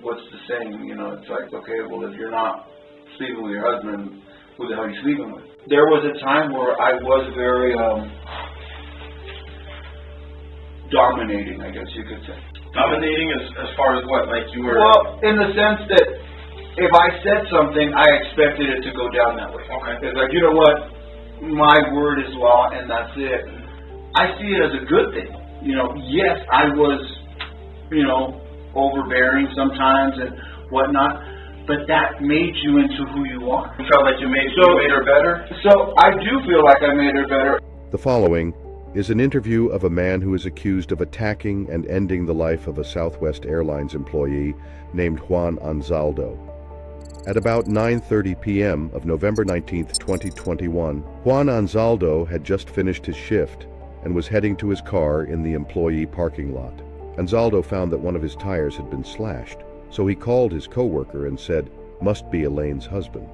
what's the saying? You know, it's like, okay, well, if you're not sleeping with your husband, who the hell are you sleeping with? There was a time where I was very dominating, I guess you could say. Dominating as far as what? Like you were... Well, in the sense that if I said something, I expected it to go down that way. Okay. It's like, you know what? My word is law, and that's it. I see it as a good thing. You know, yes, I was, you know, overbearing sometimes and whatnot, but that made you into who you are. You felt like you made her better? So I do feel like I made her better. The following is an interview of a man who is accused of attacking and ending the life of a Southwest Airlines employee named Juan Anzaldo. At about 9:30 p.m. of November 19, 2021, Juan Anzaldo had just finished his shift and was heading to his car in the employee parking lot. Anzaldo found that one of his tires had been slashed, so he called his coworker and said, "Must be Elaine's husband."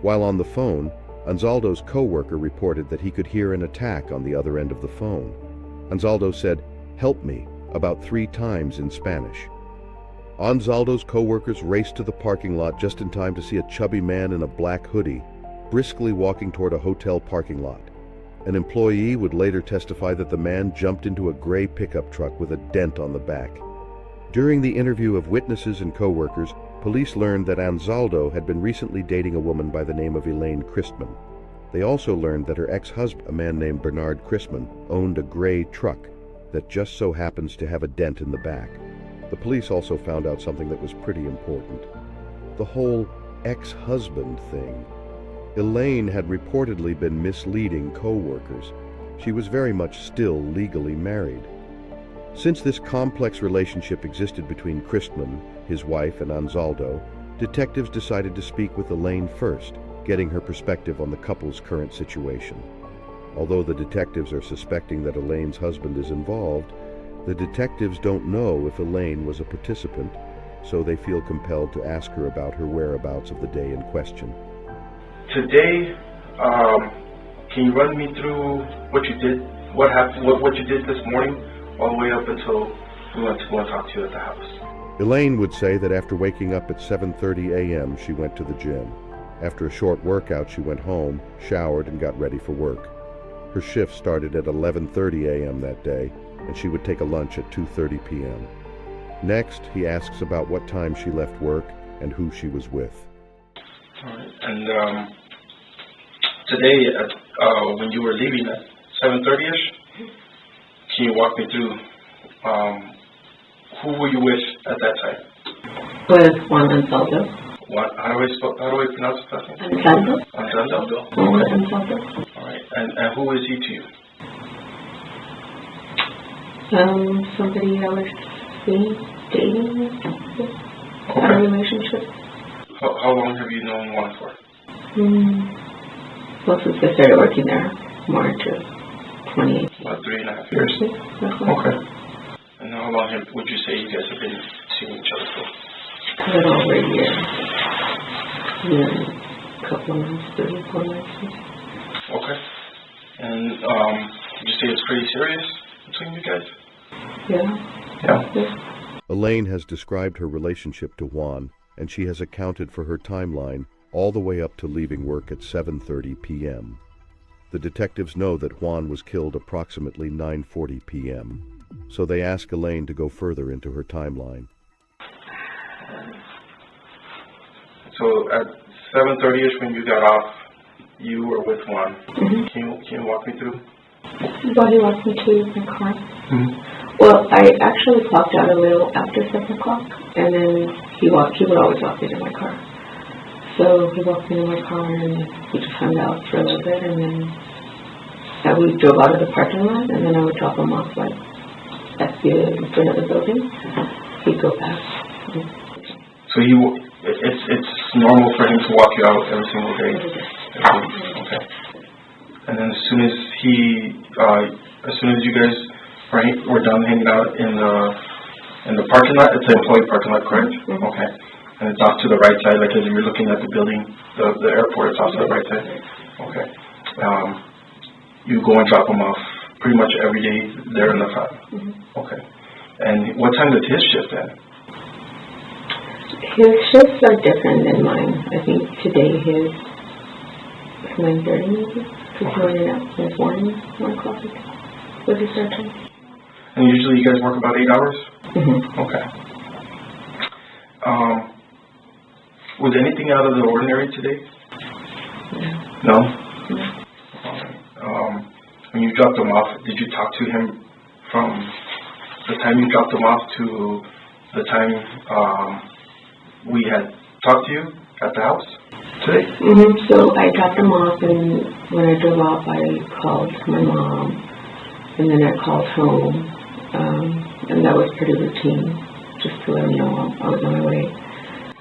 While on the phone, Anzaldo's coworker reported that he could hear an attack on the other end of the phone. Anzaldo said, "Help me," about 3 times in Spanish. Anzaldo's coworkers raced to the parking lot just in time to see a chubby man in a black hoodie briskly walking toward a hotel parking lot. An employee would later testify that the man jumped into a gray pickup truck with a dent on the back. During the interview of witnesses and coworkers, police learned that Anzaldo had been recently dating a woman by the name of Elaine Christman. They also learned that her ex-husband, a man named Bernard Christman, owned a gray truck that just so happens to have a dent in the back. The police also found out something that was pretty important. The whole ex-husband thing. Elaine had reportedly been misleading co-workers. She was very much still legally married. Since this complex relationship existed between Christman, his wife, and Anzaldo, detectives decided to speak with Elaine first, getting her perspective on the couple's current situation. Although the detectives are suspecting that Elaine's husband is involved, the detectives don't know if Elaine was a participant, so they feel compelled to ask her about her whereabouts of the day in question. Today, can you run me through what you did, what happened, what you did this morning, all the way up until we went to go and talk to you at the house? Elaine would say that after waking up at 7:30 a.m., she went to the gym. After a short workout, she went home, showered, and got ready for work. Her shift started at 11:30 a.m. that day, and she would take a lunch at 2:30 p.m. Next, he asks about what time she left work and who she was with. All right. And today, when you were leaving at 7:30ish, can you walk me through who were you with at that time? With Juan Anzaldo. How do I pronounce his last name? Anzaldo. Anzaldo. Juan Okay. Anzaldo. All right. And who is he to you? Somebody I was dating with, had a relationship. How long have you known Juan for? Well, since I started working there, March of 2018. About 3.5 years. Okay. And how long would you say you guys have been seeing each other for? A little over a year. And then a couple of months, 3 or 4 months. Okay. And would you say it's pretty serious between you guys? Yeah. Elaine has described her relationship to Juan, and she has accounted for her timeline all the way up to leaving work at 7:30 p.m. The detectives know that Juan was killed approximately 9:40 p.m., so they ask Elaine to go further into her timeline. So at 7:30ish when you got off, you were with Juan. Mm-hmm. Can you walk me through? Well, he walked me to my car. Mm-hmm. Well, I actually clocked out a little after 7 o'clock, and then he would always walk me to my car. So he walked me to my car, and we just hung out for a little bit, and then we drove out of the parking lot, and then I would drop him off, like, at the front of the building. He'd go past. So it's normal for him to walk you out every single day? Okay. And then as soon as you guys were done hanging out in the parking lot, it's an employee parking lot, correct? Mm-hmm. Okay. And it's off to the right side, like as you were looking at the building, the airport, it's off to the right side? Okay. You go and drop him off pretty much every day there in the front? Mm-hmm. Okay. And what time does his shift end? His shifts are different than mine. I think today his 9:30 maybe. He's going in at 1 o'clock. Was his start time? And usually you guys work about 8 hours? Mm-hmm. Okay. Was anything out of the ordinary today? No? When you dropped him off, did you talk to him from the time you dropped him off to the time we had talked to you at the house today? Mm-hmm. So I dropped him off, and when I drove off, I called my mom, and then I called home, and that was pretty routine, just to let him know I was on my way.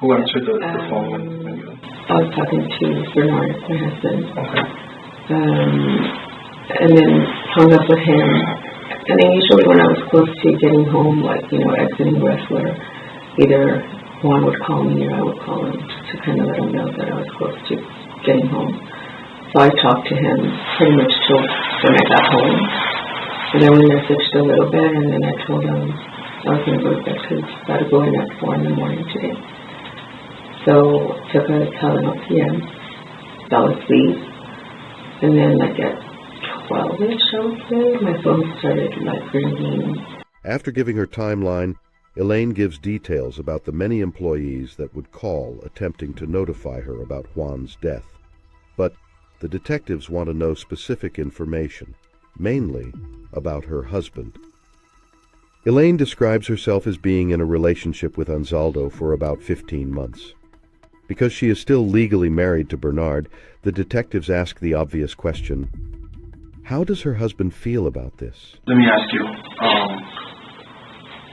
Who answered the phone when you... I was talking to Bernard, my husband. Okay. And then hung up with him. And then usually when I was close to getting home, like, exiting Wrestler, either Juan would call me or I would call him just to kind of let him know that I was close to getting home. So I talked to him pretty much till when I got home. And then we messaged a little bit, and then I told him I was going to go to bed because I got to go in at 4 in the morning today. So took her to Tylenol PM, fell asleep, and then like at 12-ish, I would say, my phone started like ringing. After giving her timeline, Elaine gives details about the many employees that would call attempting to notify her about Juan's death. But the detectives want to know specific information, mainly about her husband. Elaine describes herself as being in a relationship with Anzaldo for about 15 months. Because she is still legally married to Bernard, the detectives ask the obvious question, how does her husband feel about this? Let me ask you,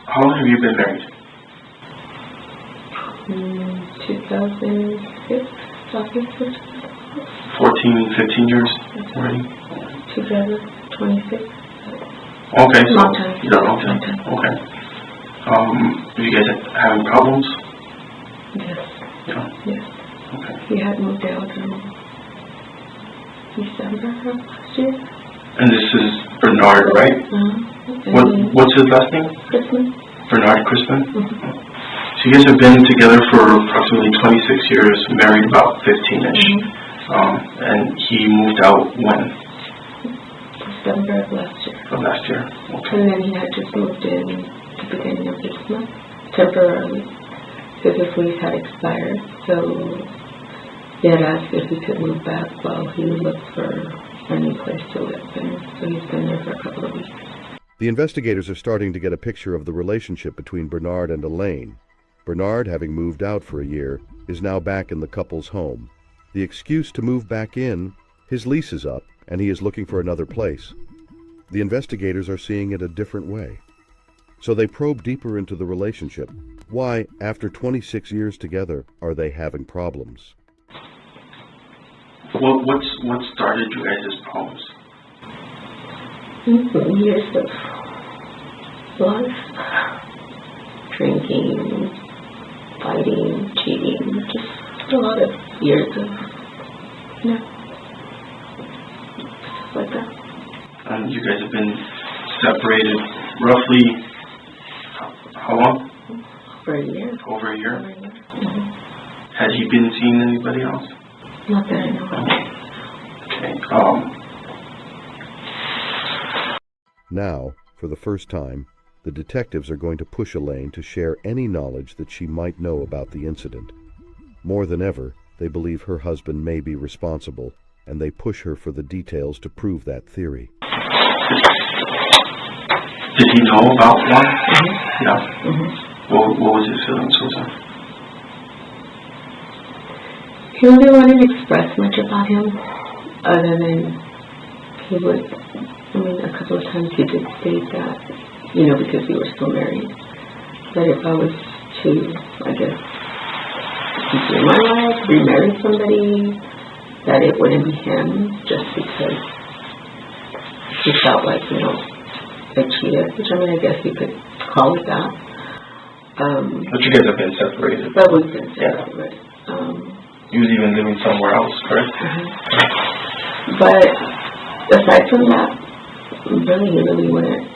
how long have you been married? 2006, 14, 15 years already? Together, 26. Okay, so, Long time. Yeah, okay. Are you guys having problems? Yes. Yeah. Yes. Okay. He had moved out in December of last year. And this is Bernard, right? What's his last name? Christmas. Bernard Crispin? Mm-hmm. So you guys have been together for approximately 26 years, married about 15-ish. Mm-hmm. And he moved out when? December of last year. Of last year. Okay. And then he had just moved in at the beginning of this month, temporarily, because his lease had expired. So he had asked if he could move back while he looked for a new place to live. And so he's been there for a couple of weeks. The investigators are starting to get a picture of the relationship between Bernard and Elaine. Bernard, having moved out for a year, is now back in the couple's home. The excuse to move back in, his lease is up, and he is looking for another place. The investigators are seeing it a different way. So they probe deeper into the relationship. Why, after 26 years together, are they having problems? What started you guys' problems? Years of life, drinking, fighting, cheating, just a lot of years of, stuff like that. And you guys have been separated roughly how long? For a year. Over a year? Mm-hmm. Had he been seeing anybody else? Not that I know of. Okay. Now, for the first time, the detectives are going to push Elaine to share any knowledge that she might know about the incident. More than ever, they believe her husband may be responsible, and they push her for the details to prove that theory. Did he know about one? Mm-hmm. Yeah. Mm-hmm. What was his feelings towards her? He really wouldn't express much about him, other than he would, a couple of times he did state that, because we were still married, that if I was to, I guess, continue my life, remarry somebody, that it wouldn't be him, just because he felt like, I cheated, which I guess you could call it that. But you guys have been separated. But we've been separated. He was even living somewhere else, correct? Mm-hmm. But aside from that, really, he really wouldn't.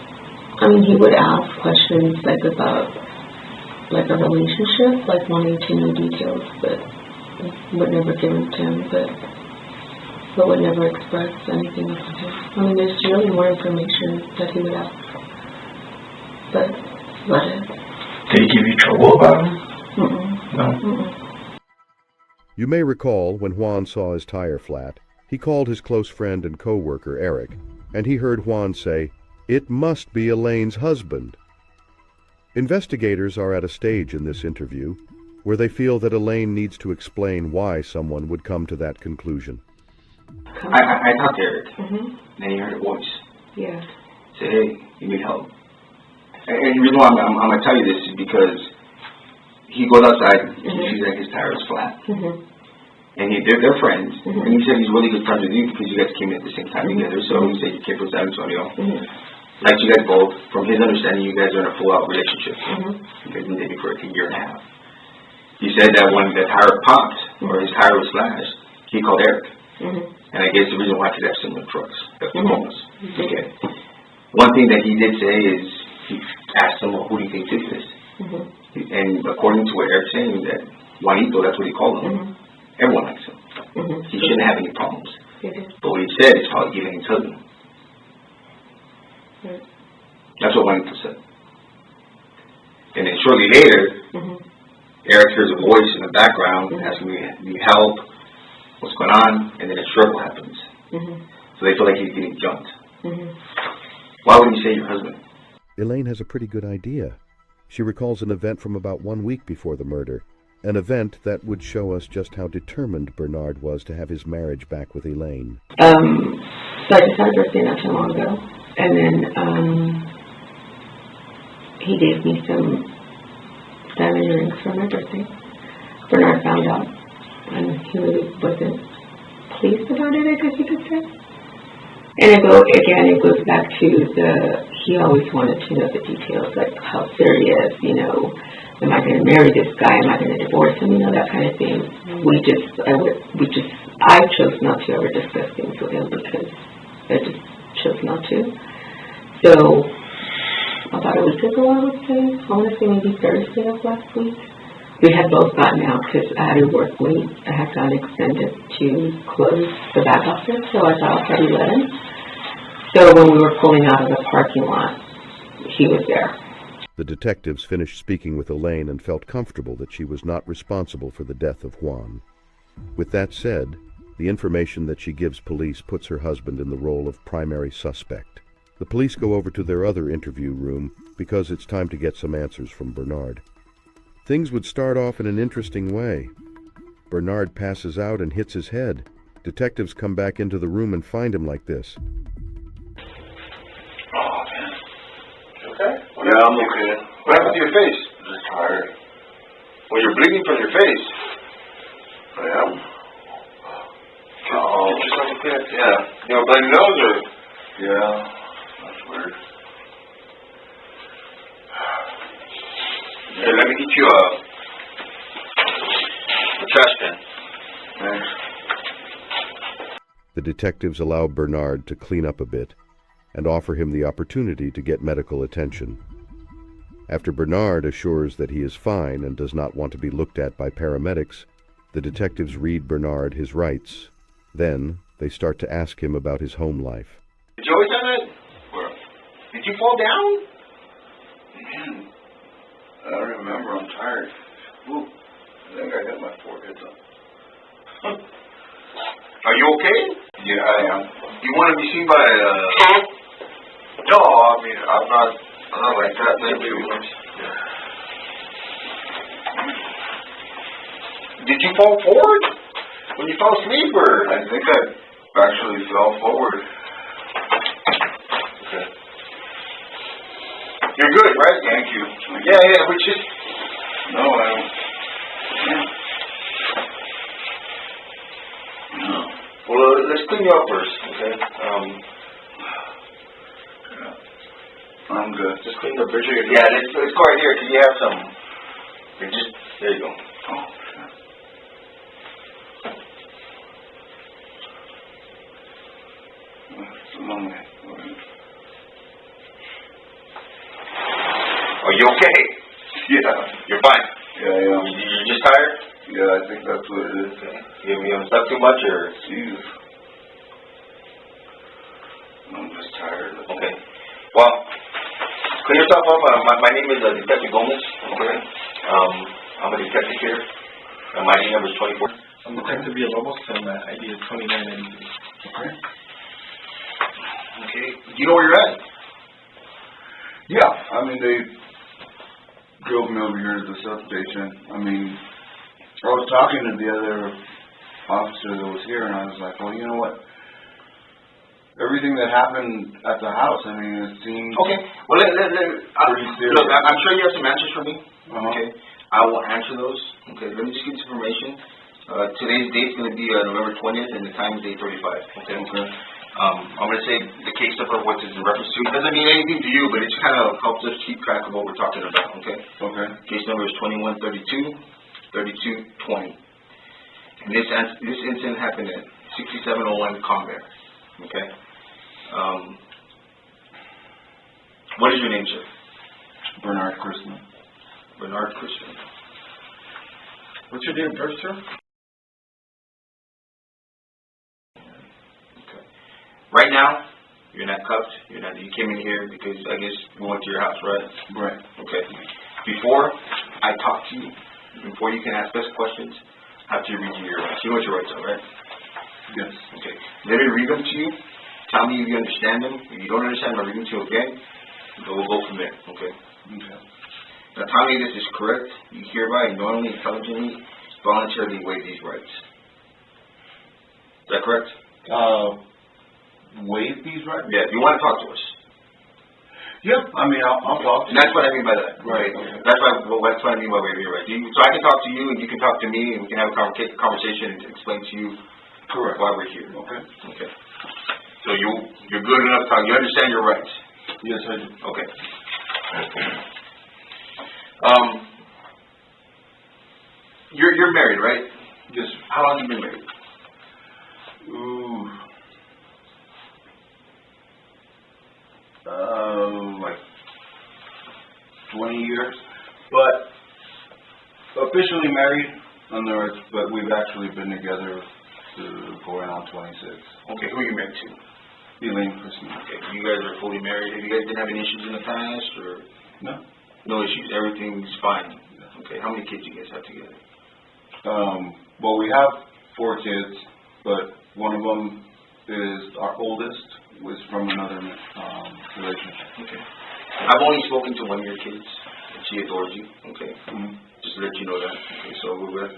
He would ask questions like about like a relationship, like wanting to know details, but would never give them to him, but would never express anything to him. I mean, there's really more information that he would ask, but let it. Did he give you trouble about him? No. You may recall when Juan saw his tire flat, he called his close friend and co-worker Eric, and he heard Juan say, "It must be Elaine's husband." Investigators are at a stage in this interview where they feel that Elaine needs to explain why someone would come to that conclusion. I talked to Eric, and he heard a voice. Yeah. Say, hey, you need help. And the reason why I'm going to tell you this is because he goes outside, and he sees that his tire is flat. And they're friends. And he said he's really good friends with you because you guys came in at the same time together. So he said your kid was San Antonio. Like you guys both, from his understanding, you guys are in a full-out relationship. You guys been dating for like a year and a half. He said that when the tire popped, or his tire was slashed, he called Eric. And I guess the reason why, because they have similar trucks, that's Tacomas. Okay. One thing that he did say is, he asked him, well, who do you think did this? And according to what Eric's saying, that Juanito, that's what he called him. Everyone likes him. He shouldn't have any problems. But what he said is probably Elaine's husband. That's what Juanito said. And then shortly later, Eric hears a voice in the background asking me, need help, what's going on, and then a struggle happens. So they feel like he's getting jumped. Why would you say your husband? Elaine has a pretty good idea. She recalls an event from about 1 week before the murder, an event that would show us just how determined Bernard was to have his marriage back with Elaine. So I just had a birthday not too long ago, and then he gave me some diamond earrings for my birthday. Bernard found out, and he really wasn't pleased about it, I guess you could say. And it goes back to he always wanted to know the details, like how serious, am I going to marry this guy, am I going to divorce him, that kind of thing. I chose not to ever discuss things with him because I just chose not to. So, about a week ago, I would say, I want to say maybe Thursday of last week, we had both gotten out because I had to work late. I had gotten extended to close the back office, so I got off at 11. So when we were pulling out of the parking lot, he was there. The detectives finished speaking with Elaine and felt comfortable that she was not responsible for the death of Juan. With that said, the information that she gives police puts her husband in the role of primary suspect. The police go over to their other interview room because it's time to get some answers from Bernard. Things would start off in an interesting way. Bernard passes out and hits his head. Detectives come back into the room and find him like this. Oh, man. You okay? Yeah, I'm okay. What happened to your face? I'm just tired. Well, you're bleeding from your face. I am? Oh. Get yourself a pit. Yeah. You have a bloody nose, or? Yeah. That's weird. Hey, let me get you a trash can. Thanks. The detectives allow Bernard to clean up a bit and offer him the opportunity to get medical attention. After Bernard assures that he is fine and does not want to be looked at by paramedics, the detectives read Bernard his rights. Then they start to ask him about his home life. Did you always have that? Did you fall down? Man, I don't remember. I'm tired. Ooh, I think I got my forehead up. Are you okay? Yeah, I am. You want to be seen by No, I mean, I'm not like that. Maybe once. Yeah. Did you fall forward when you fell asleep, or? I think I actually fell forward. Okay. You're good, right? Thank you. Yeah, we just... No, I don't... Yeah. No. Well, let's clean you up first, okay? I'm good. Just clean up. Yeah, let's go right here. Can you have some? There you go. Oh, sure. It's a long way. Are you okay? Yeah. You're fine. tired? Yeah, I think that's what it is. Okay. You haven't slept too much, or? Jesus. I'm just tired. Okay. Well, clean yourself up. My name is Detective Gomez. Okay. I'm a detective here. My ID number is 24. I'm Detective Villalobos, and my ID is 2993. Okay. Okay. You know where you're at? Yeah, I mean, they drove me over here to the substation. I mean, I was talking to the other officer that was here, and I was like, well, you know what? Everything that happened at the house, I mean, it seems... Okay. Well, pretty serious. Look, I'm sure you have some answers for me. Okay. I will answer those. Okay. Let me just get some information. Today's date's going to be November 20th, and the time is 8:35. Okay. I'm going to say the case number, what is in reference to. It doesn't mean anything to you, but it just kind of helps us keep track of what we're talking about, okay? Okay. Case number is 2132-3220. And this incident happened at 6701 Convair, okay? What is your name, sir? Bernard Christman. Bernard Christman. What's your date of birth, sir? Right now, you're not cuffed. You came in here because I guess we went to your house, right? Right. Okay. Before I talk to you, before you can ask us questions, I have to read you your rights. You know what your rights are, right? Yes. Okay. Let me read them to you. Tell me if you understand them. If you don't understand them, I'll read them to you again. We'll go from there, okay? Okay. Now tell me this is correct. You hereby, knowingly, intelligently, voluntarily waive these rights. Is that correct? Waive these rights? Yeah, if you want to talk to us. Yeah, I mean, I'll talk to you. And that's what I mean by that. Right. Okay. That's what I mean by waiving your rights. So I can talk to you, and you can talk to me, and we can have a conversation and explain to you Correct. why we're here. Okay. Okay. So you're good enough to talk. You understand your rights. Yes, I do. Okay. You're married, right? Yes. How long have you been married? Ooh. Like 20 years. But officially married, but we've actually been together going on 26. Okay, who are you married to? Elaine Christmas. Okay, you guys are fully married. Have you guys been having issues in the past, or? No. No issues. Everything's fine. Okay, how many kids do you guys have together? Well, we have 4 kids, but one of them is our oldest, was from another relationship. Okay. I've only spoken to one of your kids, and she adores you. Okay. Mm-hmm. Just to let you know that. Okay, so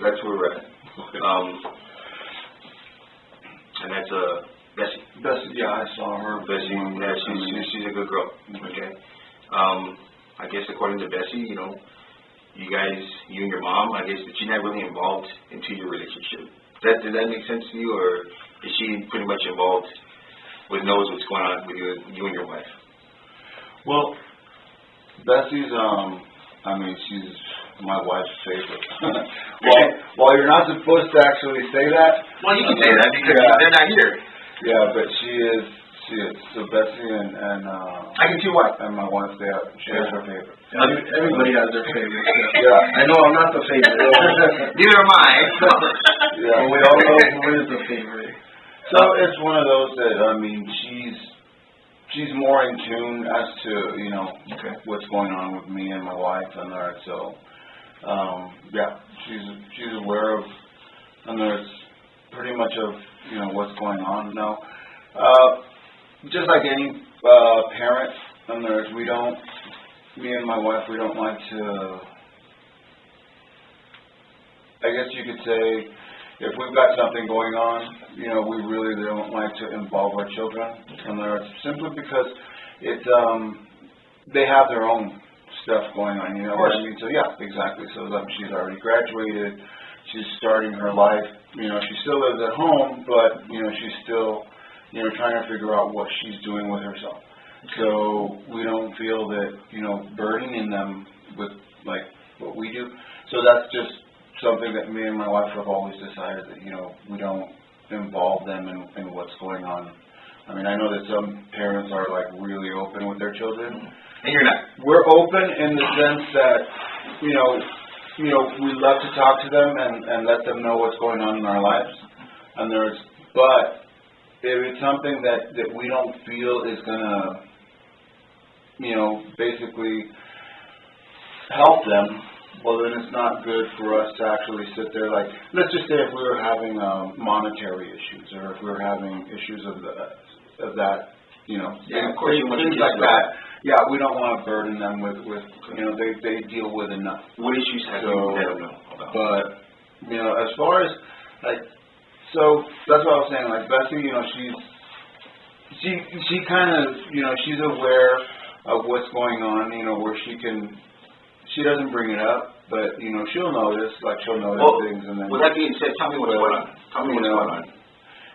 that's where we're at. Okay. And that's Bessie. Bessie, yeah, I saw her. Bessie, yeah, she's a good girl. Okay. I guess according to Bessie, you and your mom, I guess that she's not really involved into your relationship. Does that make sense to you, or is she pretty much involved knows what's going on with you and your wife? Well, Bessie's, she's my wife's favorite. Well, you're not supposed to actually say that. Well, you can say that because they're not here. Yeah, but she is. So Bessie and I can see why. And my wife, she is her favorite. Everybody has their favorite. Yeah. I know I'm not the favorite. Neither am I. Yeah. But we all know who is the favorite. So it's one of those that, she's more in tune as to, what's going on with me and my wife and that. So, she's aware of, and there's pretty much of, what's going on now. Just like any parent, and me and my wife, we don't like to, I guess you could say, if we've got something going on, we really don't like to involve our children, and simply because they have their own stuff going on, what I mean? So yeah, exactly. So she's already graduated, she's starting her life, she still lives at home, but she's still trying to figure out what she's doing with herself. So we don't feel that burdening them with like what we do. So that's just something that me and my wife have always decided that, we don't involve them in what's going on. I mean, I know that some parents are like really open with their children. And you're not. We're open in the sense that, you know, we love to talk to them and let them know what's going on in our lives. And but if it's something that we don't feel is gonna, you know, basically help them, well, then it's not good for us to actually sit there. Like, let's just say if we were having monetary issues, or if we were having issues of that, you know, yeah, of course, things like that. Yeah, we don't want to burden them with you know, they deal with enough. What issues have you let them know about? But, you know, as far as, like, so that's what I was saying. Like, Bessie, you know, she kind of, you know, she's aware of what's going on, you know, where she doesn't bring it up, but, you know, she'll notice, like, she'll notice things. And then, with that being said, tell me what's going on. Tell me what's going on.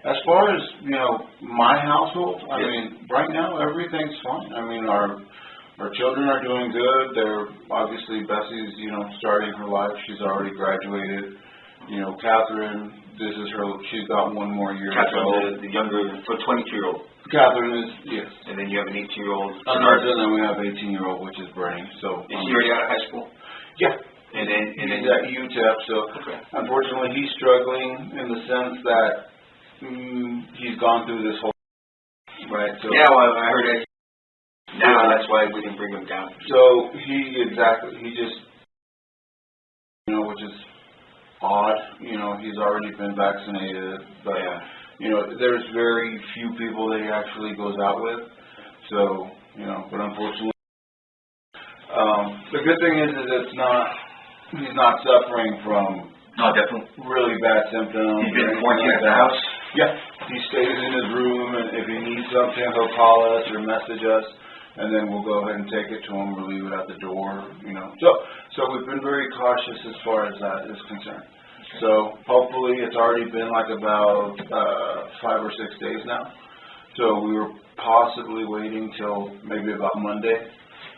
As far as, you know, my household, I mean, right now, everything's fine. I mean, our children are doing good. They're, obviously, Bessie's, you know, starting her life. She's already graduated. You know, Catherine, she's got one more year. Catherine, the younger, 22-year-old. Catherine is, yes. And then you have an 18-year-old. And then we have an 18-year-old, which is Bernie. So, is he already out of high school? Yeah. And then he's at UTEP, so unfortunately he's struggling in the sense that he's gone through this whole, right? So, yeah, well, I heard that. Now that's why we didn't bring him down. So he just, you know, which is odd. You know, he's already been vaccinated, but you know, there's very few people that he actually goes out with. So, you know, but unfortunately, the good thing is he's not suffering from definitely really bad symptoms. He's been quarantined at the house. Yeah, he stays in his room, and if he needs something, he'll call us or message us, and then we'll go ahead and take it to him or leave it at the door. You know, so we've been very cautious as far as that is concerned. So hopefully it's already been like about 5 or 6 days now. So we were possibly waiting till maybe about Monday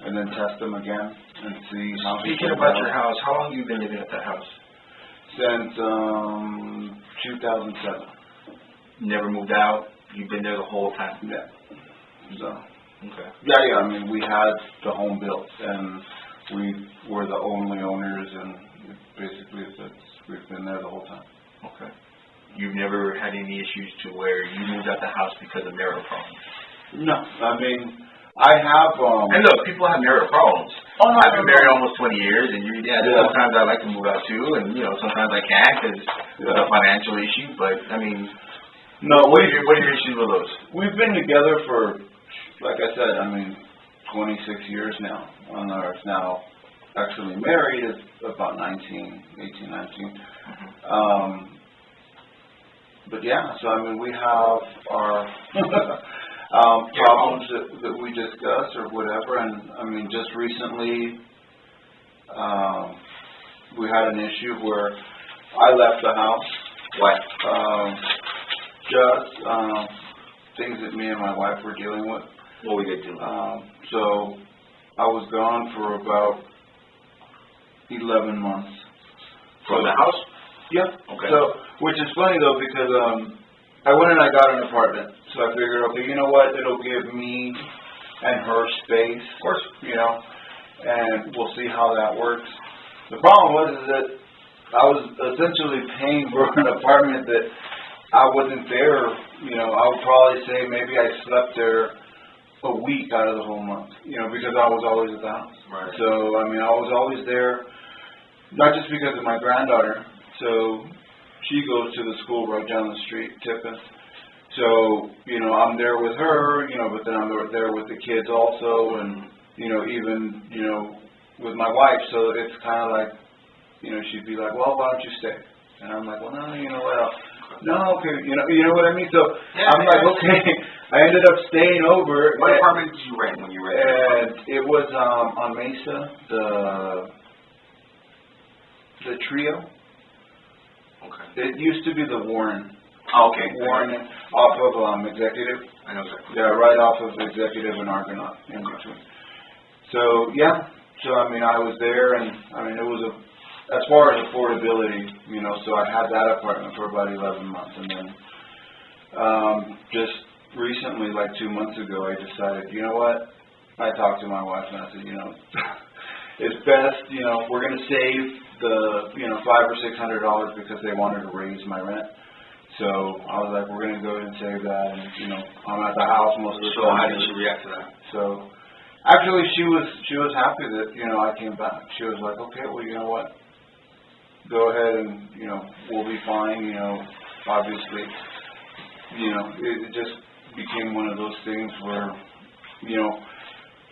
and then test them again and see how. Speaking about your house, how long have you been living at that house? Since 2007. Never moved out? You've been there the whole time? Yeah. So. Okay. Yeah. I mean, we had the home built, and we were the only owners, and basically we've been there the whole time. Okay. You've never had any issues to where you moved out the house because of marital problems? No. I mean, I have. And look, people have marital problems. Oh, no, I've been married almost 20 years, and sometimes I like to move out too, and you know, sometimes I can't because of a financial issue. But I mean, no. What are your issues with those? We've been together for, like I said, I mean, 26 years now. Now actually married is about 18, 19. But yeah, so I mean, we have our problems that we discuss or whatever, and I mean, just recently we had an issue where I left the house. What? Just things that me and my wife were dealing with. What were you doing? So I was gone for about 11 months. From the house? Yep. Okay. So, which is funny though, because I went and I got an apartment. So I figured, okay, you know what? It'll give me and her space. Of course. You know, and we'll see how that works. The problem was that I was essentially paying for an apartment that I wasn't there. You know, I would probably say maybe I slept there a week out of the whole month. You know, because I was always at the house. Right. So I mean, I was always there, not just because of my granddaughter. So she goes to the school right down the street, Tippin. So, you know, I'm there with her, you know, but then I'm there with the kids also, and, you know, even, you know, with my wife. So it's kind of like, you know, she'd be like, well, why don't you stay? And I'm like, well, no, you know what, okay, you know what I mean? So I'm like, okay. I ended up staying over. What apartment did you rent when you rented? And it was on Mesa, the Trio. Okay. It used to be the Warren. Oh, okay. Warren, off of Executive. I know exactly. Yeah, right off of Executive and Argonaut in between. So, yeah. So, I mean, I was there, and, I mean, it was as far as affordability, you know, so I had that apartment for about 11 months. And then just recently, like 2 months ago, I decided, you know what? I talked to my wife, and I said, you know, it's best, you know, we're going to save the $500 or $600 because they wanted to raise my rent. So I was like, we're going to go ahead and save that, and I'm at the house most of the time. So how did she react to that? So actually, she was happy that I came back. She was like, okay, well, you know what? Go ahead and we'll be fine. Obviously, it just became one of those things where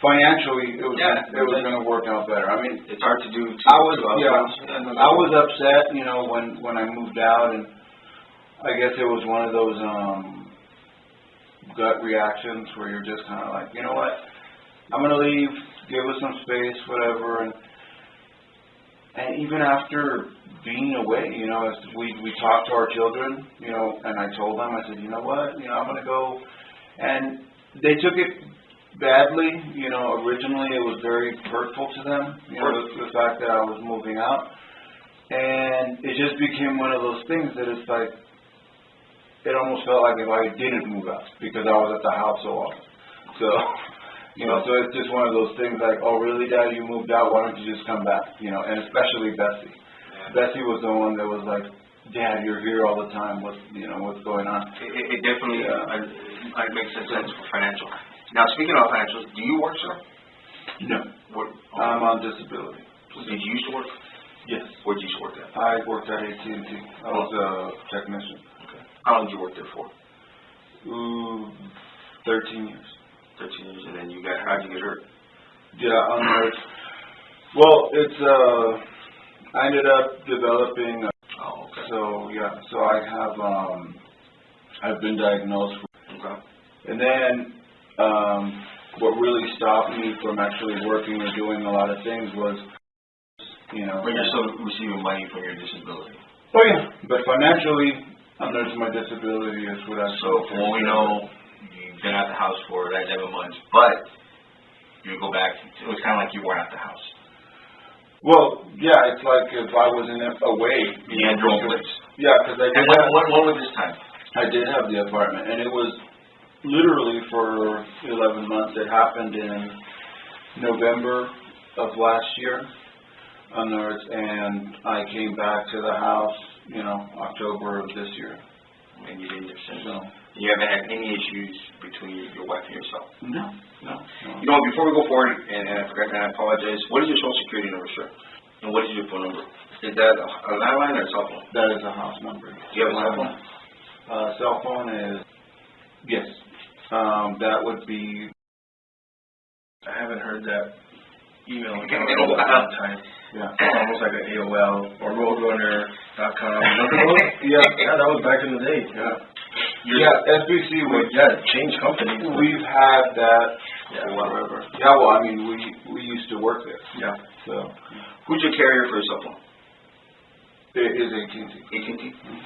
financially it was going to work out better. I mean, it's hard to do. I was upset when I moved out, and I guess it was one of those gut reactions where you're just kind of like, you know what, I'm going to leave, give us some space, whatever. And even after being away, as we talked to our children, and I told them, I said, you know what, I'm going to go. And they took it badly. Originally it was very hurtful to them, the fact that I was moving out. And it just became one of those things that it's like, it almost felt like if I didn't move out because I was at the house so often. So, so it's just one of those things like, oh, really, Dad, you moved out? Why don't you just come back? And especially Bessie. Yeah. Bessie was the one that was like, Dad, you're here all the time. What's going on? It definitely makes sense for financial. Now, speaking of financials, do you work, sir? No. I'm on disability. Did you used to work? Yes. Where did you used to work at? I worked at AT&T. I was a technician. How long did you work there for? 13 years. 13 years, and then how'd you get hurt? Yeah, well, it's, I ended up developing, so I have, I've been diagnosed with, and then, what really stopped me from actually working or doing a lot of things was, But you're still receiving money from your disability. Oh yeah, but financially, under my disability is what I. So we know you've been at the house for that 11 months, but you go back. It was kind of like you weren't at the house. Well, yeah, it's like if I was away. You had your own place. Yeah, because I did. What was this time? I did have the apartment, and it was literally for 11 months. It happened in November of last year, and I came back to the house. October of this year. And you didn't since. No. You haven't had any issues between your wife and yourself? No. Before we go forward, and I forgot, and I apologize, what is your social security number, sir? And what is your phone number? Is that a landline or a cell phone? That is a house number. Do you have a cell phone? Cell phone is, yes. That would be, I haven't heard that email in a long time. Yeah. Almost like an AOL or Roadrunner.com. Yeah, that was back in the day. Yeah, SBC would change companies. We've had that forever. Yeah, well, I mean, we used to work there. Yeah. So, who's your carrier for your cell phone? It is AT&T. AT&T? Mm-hmm.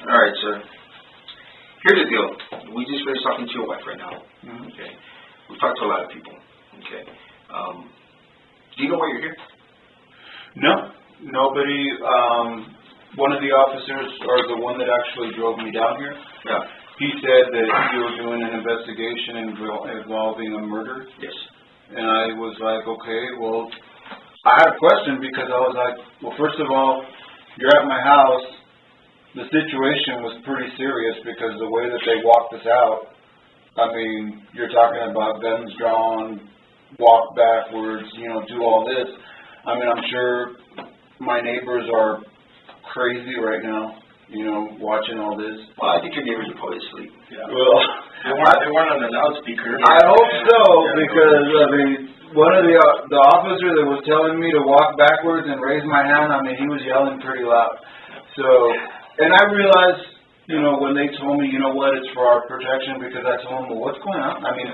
All right, sir. Here's the deal. We just finished talking to your wife right now. Mm-hmm. Okay. We've talked to a lot of people. Okay. Do you know why you're here? No. Nobody. One of the officers, or the one that actually drove me down here, he said that you were doing an investigation involving a murder. Yes. And I was like, okay, well, I had a question because I was like, well, first of all, you're at my house. The situation was pretty serious because the way that they walked us out, I mean, you're talking about guns drawn, walk backwards, do all this. I mean, I'm sure my neighbors are crazy right now, watching all this. Well, I think your neighbors are probably asleep. Yeah. Well, they weren't on the loudspeaker. I hope so, because, I mean, one of the officer that was telling me to walk backwards and raise my hand, I mean, he was yelling pretty loud. So, and I realized, when they told me, it's for our protection, because I told them, well, what's going on? I mean,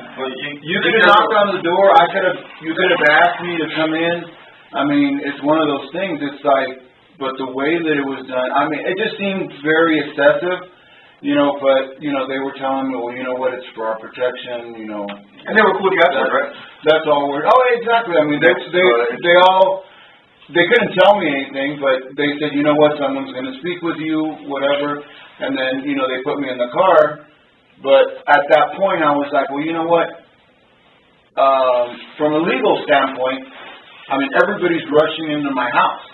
you could have knocked on the door. You could have asked me to come in. I mean, it's one of those things. It's like, but the way that it was done, I mean, it just seemed very excessive, but, they were telling me, well, you know what, it's for our protection, And they were cool guys, right? That's all we're, oh, exactly. I mean, they all, they couldn't tell me anything, but they said, you know what, someone's going to speak with you, whatever. And then, they put me in the car. But at that point, I was like, well, you know what? from a legal standpoint, I mean, everybody's rushing into my house.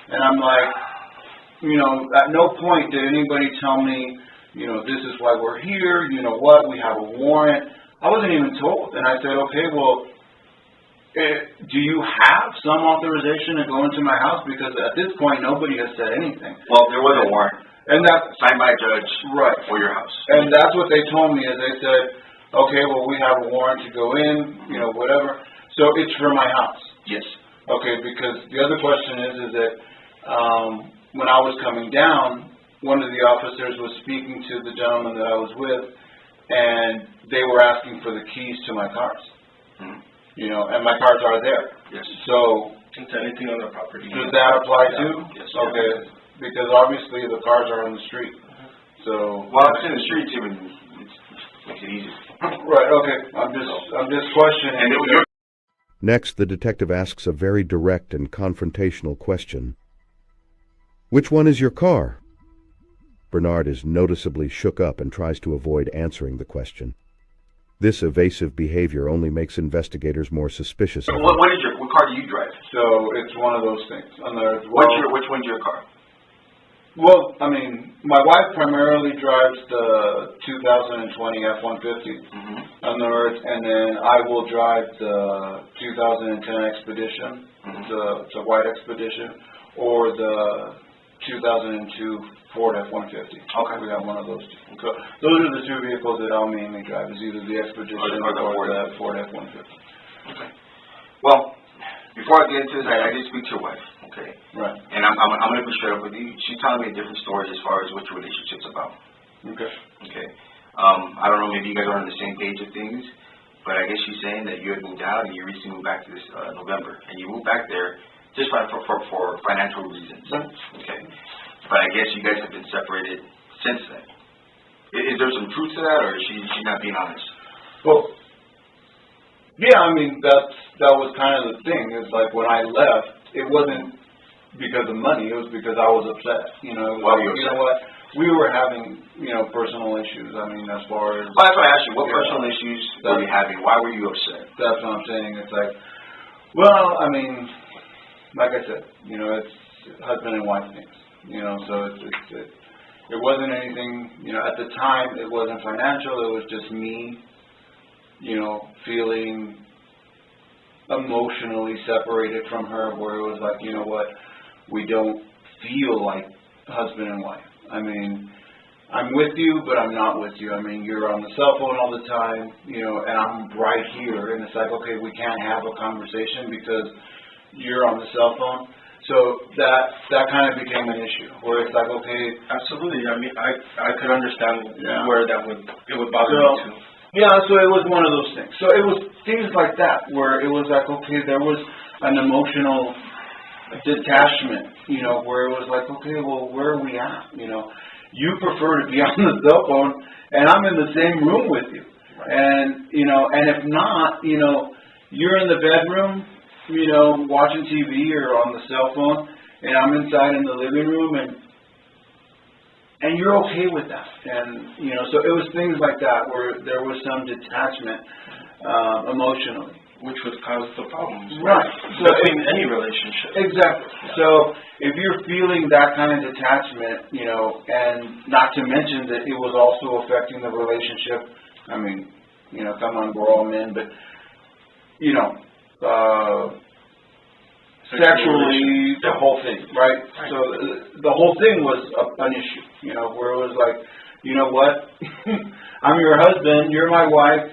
And I'm like, at no point did anybody tell me, this is why we're here, we have a warrant. I wasn't even told. And I said, okay, well, do you have some authorization to go into my house? Because at this point, nobody has said anything. Well, there was a warrant. And that's signed by a judge right for your house. And that's what they told me, is they said, okay, well, we have a warrant to go in, whatever. So it's for my house. Yes. Okay, because the other question is that when I was coming down, one of the officers was speaking to the gentleman that I was with, and they were asking for the keys to my cars. Mm-hmm. And my cars are there. Yes. So, is anything on the property? Does that apply too? Yes. Okay, because obviously the cars are on the street. So. Well, it's in the streets, even it makes it easy. Right. Okay. I'm just questioning. And Next, the detective asks a very direct and confrontational question. Which one is your car? Bernard is noticeably shook up and tries to avoid answering the question. This evasive behavior only makes investigators more suspicious of him. What car do you drive? So it's one of those things. Which one's your car? Well, I mean, my wife primarily drives the 2020 F-150, and then I will drive the 2010 Expedition, it's a white Expedition, or the 2002 Ford F-150. Okay. We have one of those two. So those are the two vehicles that I'll mainly drive, is either the Expedition or the Ford F-150. Okay. Well, before I get into this, I did speak to your wife, okay? Right. And I'm going to be straight up with you. She's telling me a different story as far as what your relationship's about. Okay. Okay. I don't know, maybe you guys are on the same page of things, but I guess she's saying that you had moved out and you recently moved back to this November. And you moved back there just for financial reasons. Okay. But I guess you guys have been separated since then. Is there some truth to that, or is she not being honest? Well, yeah, I mean, that was kind of the thing. It's like when I left, it wasn't because of money. It was because I was upset. Why were you upset? You know what? We were having, personal issues. I mean, as far as... Well, that's why I asked you. What personal issues were you having? Why were you upset? That's what I'm saying. It's like, well, I mean, like I said, it's husband and wife things. So it wasn't anything, at the time, it wasn't financial. It was just me, feeling emotionally separated from her, where it was like, we don't feel like husband and wife. I mean, I'm with you, but I'm not with you. I mean, you're on the cell phone all the time, and I'm right here, and it's like, okay, we can't have a conversation because you're on the cell phone. So that kind of became an issue, where it's like, okay. Absolutely. I mean, I could understand where it would bother me too. Yeah, so it was one of those things. So it was things like that, where it was like, okay, there was an emotional detachment, where it was like, okay, well, where are we at? You prefer to be on the cell phone, and I'm in the same room with you. Right. And, and if not, you're in the bedroom, watching TV or on the cell phone, and I'm inside in the living room, and you're okay with that. And, so it was things like that where there was some detachment emotionally. Which would cause the problems. Right. So in any relationship. Exactly. Yeah. So if you're feeling that kind of detachment, and not to mention that it was also affecting the relationship, I mean, come on, we're all men, but, sexually, the whole thing, right? So the whole thing was an issue, where it was like, you know what, I'm your husband, you're my wife,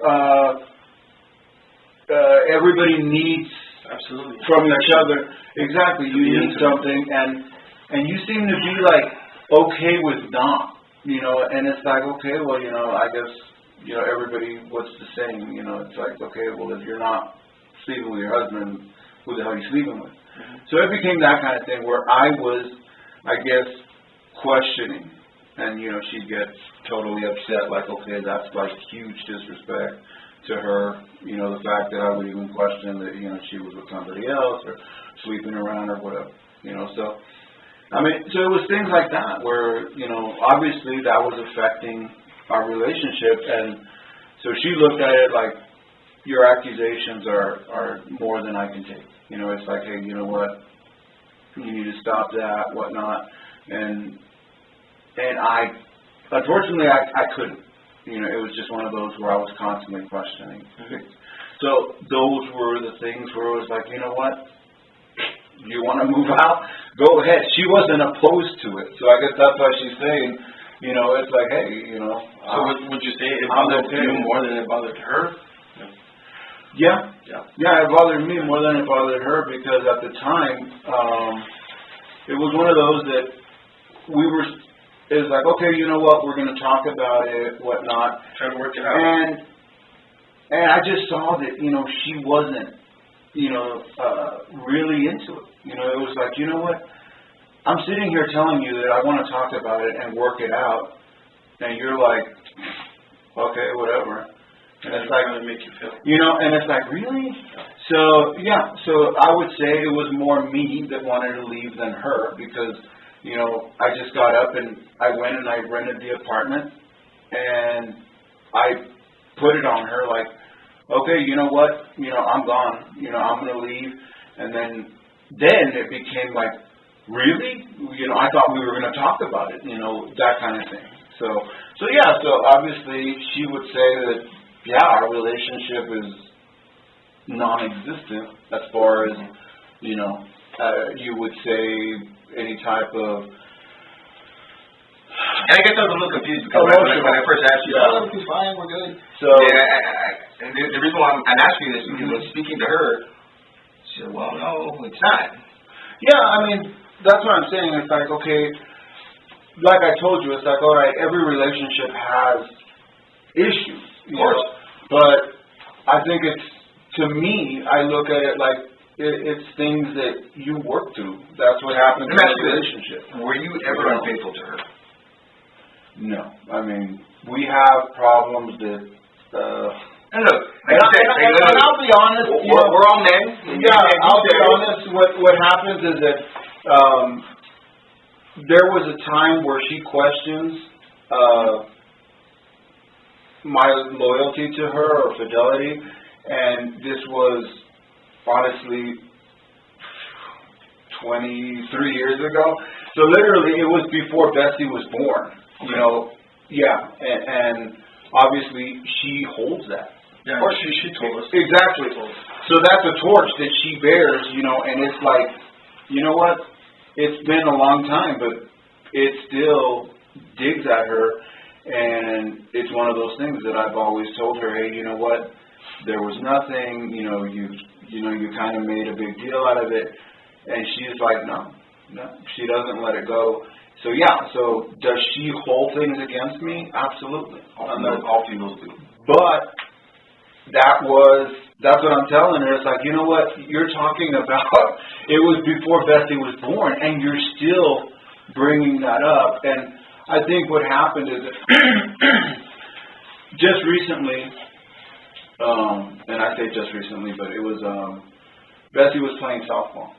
everybody needs absolutely from each other. Exactly, you need something, and you seem to be like okay with not, and it's like, okay, well, I guess, everybody, what's the saying, it's like, okay, well, if you're not sleeping with your husband, who the hell are you sleeping with? So it became that kind of thing where I was, I guess, questioning, and she'd get totally upset, like, okay, that's like huge disrespect to her, the fact that I would even question that, she was with somebody else or sleeping around or whatever, so, I mean, so it was things like that where, obviously that was affecting our relationship, and so she looked at it like, your accusations are more than I can take. You know, it's like, hey, you know what? You need to stop that, whatnot. And I, unfortunately, I couldn't. You know, it was just one of those where I was constantly questioning. So those were the things where it was like, you know what? You want to move out? Go ahead. She wasn't opposed to it. So I guess that's why she's saying, you know, it's like, hey, you know. So would you say it bothered you more than it bothered her? Yeah, it bothered me more than it bothered her, because at the time, it was one of those that it was like, okay, you know what, we're going to talk about it, whatnot. Try to work it out. And I just saw that, you know, she wasn't, you know, really into it. You know, it was like, you know what, I'm sitting here telling you that I want to talk about it and work it out, and you're like, okay, whatever. And it's like, how to make you feel. You know, and it's like, really? So, yeah, so I would say it was more me that wanted to leave than her, because, you know, I just got up and I went and I rented the apartment, and I put it on her like, okay, you know what, you know, I'm gone, you know, I'm going to leave. And then it became like, really? You know, I thought we were going to talk about it, you know, that kind of thing. So yeah, so obviously she would say that, yeah, our relationship is non-existent as far as, you know, you would say any type of... And I guess I was a little confused because when I first asked you, oh, everything's fine, we're good. So, and the reason why I'm asking you this is because when speaking to her, she said, well, no, it's not. Yeah, I mean, that's what I'm saying. It's like, okay, like I told you, it's like, all right, every relationship has issues, you know, but I think it's, to me, I look at it like it's things that you work through. That's what happens in a relationship. Were you ever unfaithful to her? No. I mean, we have problems that... and look, and I'll be honest. We're all men. Yeah, I'll be honest. What happens is that there was a time where she questions my loyalty to her or fidelity, and this was honestly 23 years ago. So literally, it was before Bessie was born. Okay. You know, yeah, and obviously she holds that. Yeah, or she told us. Exactly. So that's a torch that she bears, you know, and it's like, you know what? It's been a long time, but it still digs at her, and it's one of those things that I've always told her, hey, you know what? There was nothing, you know, you kind of made a big deal out of it, and she's like, no, she doesn't let it go. So yeah, so does she hold things against me? Absolutely. All females do. But that's what I'm telling her. It's like, you know what, you're talking about, it was before Bessie was born, and you're still bringing that up. And I think what happened is that just recently, and I say just recently, but it was, Bessie was playing softball.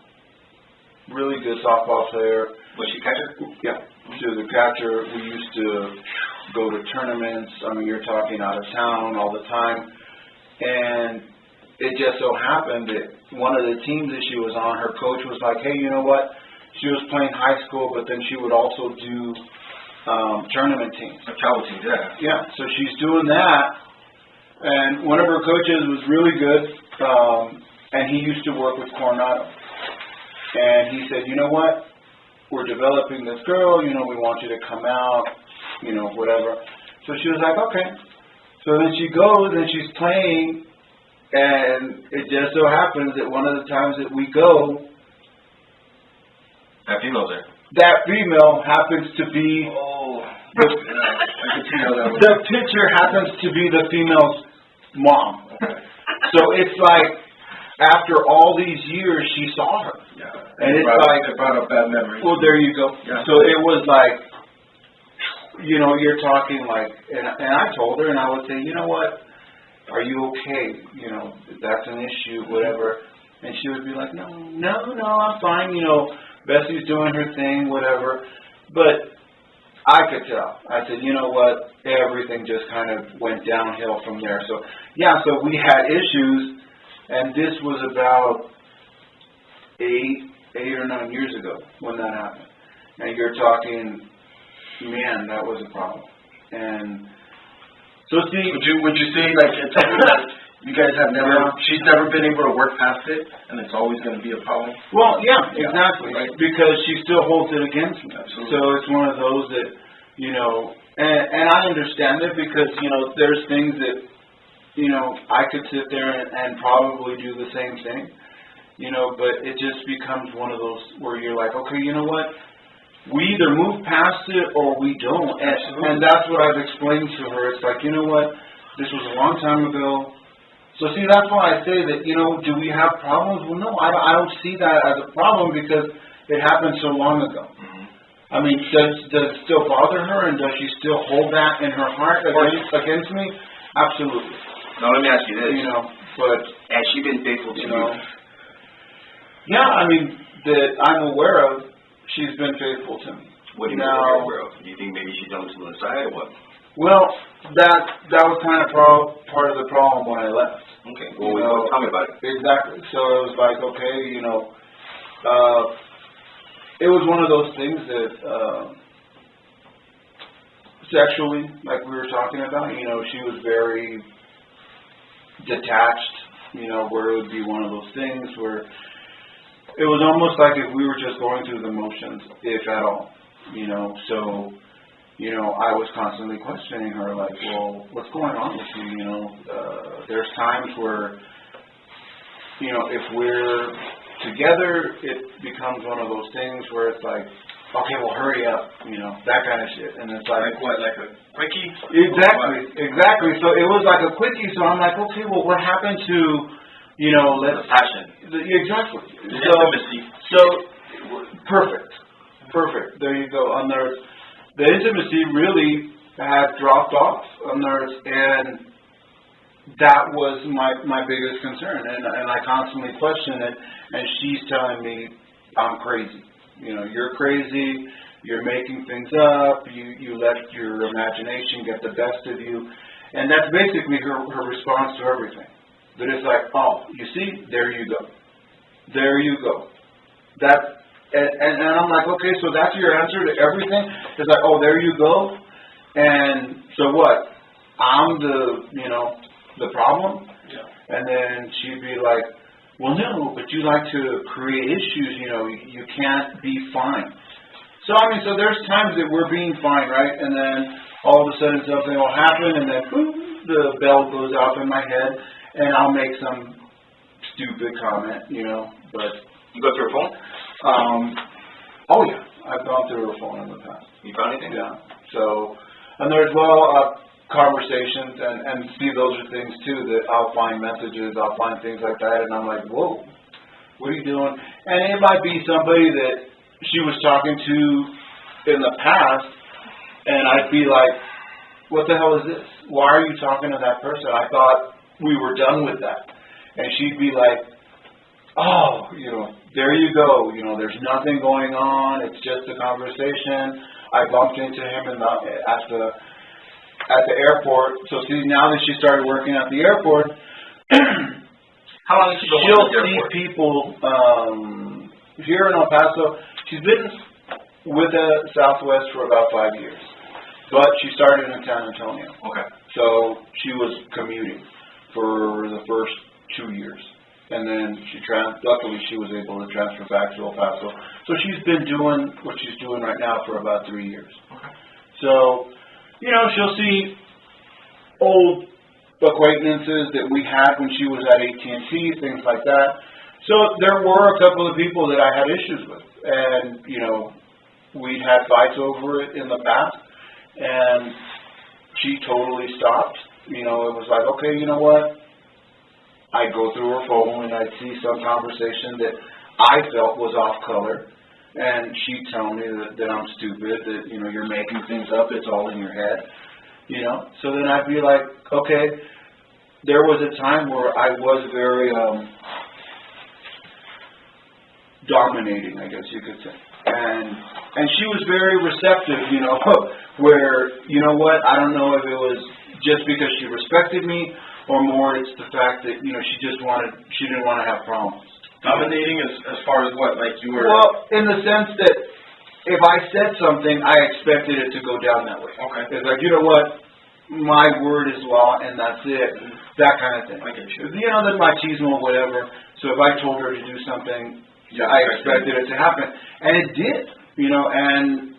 Really good softball player. Was she catcher? Yeah, she was a catcher. We used to go to tournaments. I mean, you're talking out of town all the time. And it just so happened that one of the teams that she was on, her coach was like, hey, you know what? She was playing high school, but then she would also do tournament teams. Travel teams, yeah. Yeah, so she's doing that. And one of her coaches was really good, and he used to work with Coronado. And he said, you know what? We're developing this girl, you know, we want you to come out, you know, whatever. So she was like, okay. So then she goes and she's playing, and it just so happens that one of the times that we go, that female's there. That female happens to be, the picture happens to be the female's mom. So it's like, after all these years, she saw her. Yeah. And it's like, it brought up bad memories. well, there you go. Yeah. So it was like, you know, you're talking like, and I told her, and I would say, you know what, are you okay? You know, that's an issue, whatever. And she would be like, no, I'm fine. You know, Bessie's doing her thing, whatever. But I could tell. I said, you know what? Everything just kind of went downhill from there. So, yeah, so we had issues, and this was about 8 or 9 years ago when that happened. And you're talking, man, that was a problem. And so, see, would you say like it's something that you guys have never? She's never been able to work past it, and it's always going to be a problem. Well, yeah, exactly, right? Because she still holds it against me. Absolutely. So it's one of those that, you know, and I understand it because, you know, there's things that, you know, I could sit there and probably do the same thing, you know, but it just becomes one of those where you're like, okay, you know what? We either move past it or we don't. And that's what I've explained to her. It's like, you know what? This was a long time ago. So, see, that's why I say that, you know, do we have problems? Well, no, I don't see that as a problem because it happened so long ago. Mm-hmm. I mean, does it still bother her, and does she still hold that in her heart against me? Absolutely. Now, let me ask you this. You know, but has she been faithful to you? Yeah, I mean, that I'm aware of, she's been faithful to me. What do you mean you're aware of? Do you think maybe she's done something on the side or what? Well, that was kind of part of the problem when I left. Okay. Well, tell me about it. Exactly. So it was like, okay, you know, it was one of those things that sexually, like we were talking about, you know, she was very detached, you know, where it would be one of those things where it was almost like if we were just going through the motions, if at all, you know. So, you know, I was constantly questioning her, like, well, what's going on with you, you know? There's times where, you know, if we're together, it becomes one of those things where it's like, okay, well, hurry up, you know, that kind of shit. And it's like what, like a quickie? Exactly. So it was like a quickie. So I'm like, okay, well, what happened to, you know, let's passion. Exactly. The intimacy. So perfect. There you go. On the intimacy really had dropped off on there, and that was my biggest concern. And I constantly question it, and she's telling me I'm crazy. You know, you're crazy. You're making things up. You let your imagination get the best of you, and that's basically her response to everything. That it's like, oh, you see, there you go. And I'm like, okay, so that's your answer to everything? It's like, oh, there you go. And so what? I'm the problem? Yeah. And then she'd be like, well, no, but you like to create issues, you know, you can't be fine. So, I mean, so there's times that we're being fine, right? And then all of a sudden something will happen, and then boom, the bell goes off in my head, and I'll make some stupid comment, you know, but... You go through her phone? Oh, yeah. I've gone through her phone in the past. You found anything? Yeah. So, and there's, conversations, and see, those are things, too, that I'll find messages, I'll find things like that, and I'm like, whoa, what are you doing? And it might be somebody that she was talking to in the past, and I'd be like, what the hell is this? Why are you talking to that person? I thought we were done with that. And she'd be like, oh, you know, there you go. You know, there's nothing going on. It's just a conversation. I bumped into him at the airport. So see, now that she started working at the airport, how long has she been working she'll at the see airport? people here in El Paso. She's been with the Southwest for about 5 years, but she started in San Antonio. Okay. So she was commuting for the first 2 years. And then luckily she was able to transfer back to El Paso. So she's been doing what she's doing right now for about 3 years. Okay. So, you know, she'll see old acquaintances that we had when she was at AT&T, things like that. So there were a couple of people that I had issues with. And, you know, we'd had fights over it in the past. And she totally stopped. You know, it was like, okay, you know what? I'd go through her phone and I'd see some conversation that I felt was off color, and she'd tell me that I'm stupid, that, you know, you're making things up, it's all in your head, you know. So then I'd be like, okay, there was a time where I was very dominating, I guess you could say. And And she was very receptive, you know, where, you know what, I don't know if it was just because she respected me or more it's the fact that, you know, she didn't want to have problems. Dominating as far as what? Like you were... Well, in the sense that if I said something, I expected it to go down that way. Okay. It's like, you know what, my word is law and that's it. That kind of thing. I get you. You know, the machismo, whatever. So if I told her to do something, I expected it to happen. And it did, you know, and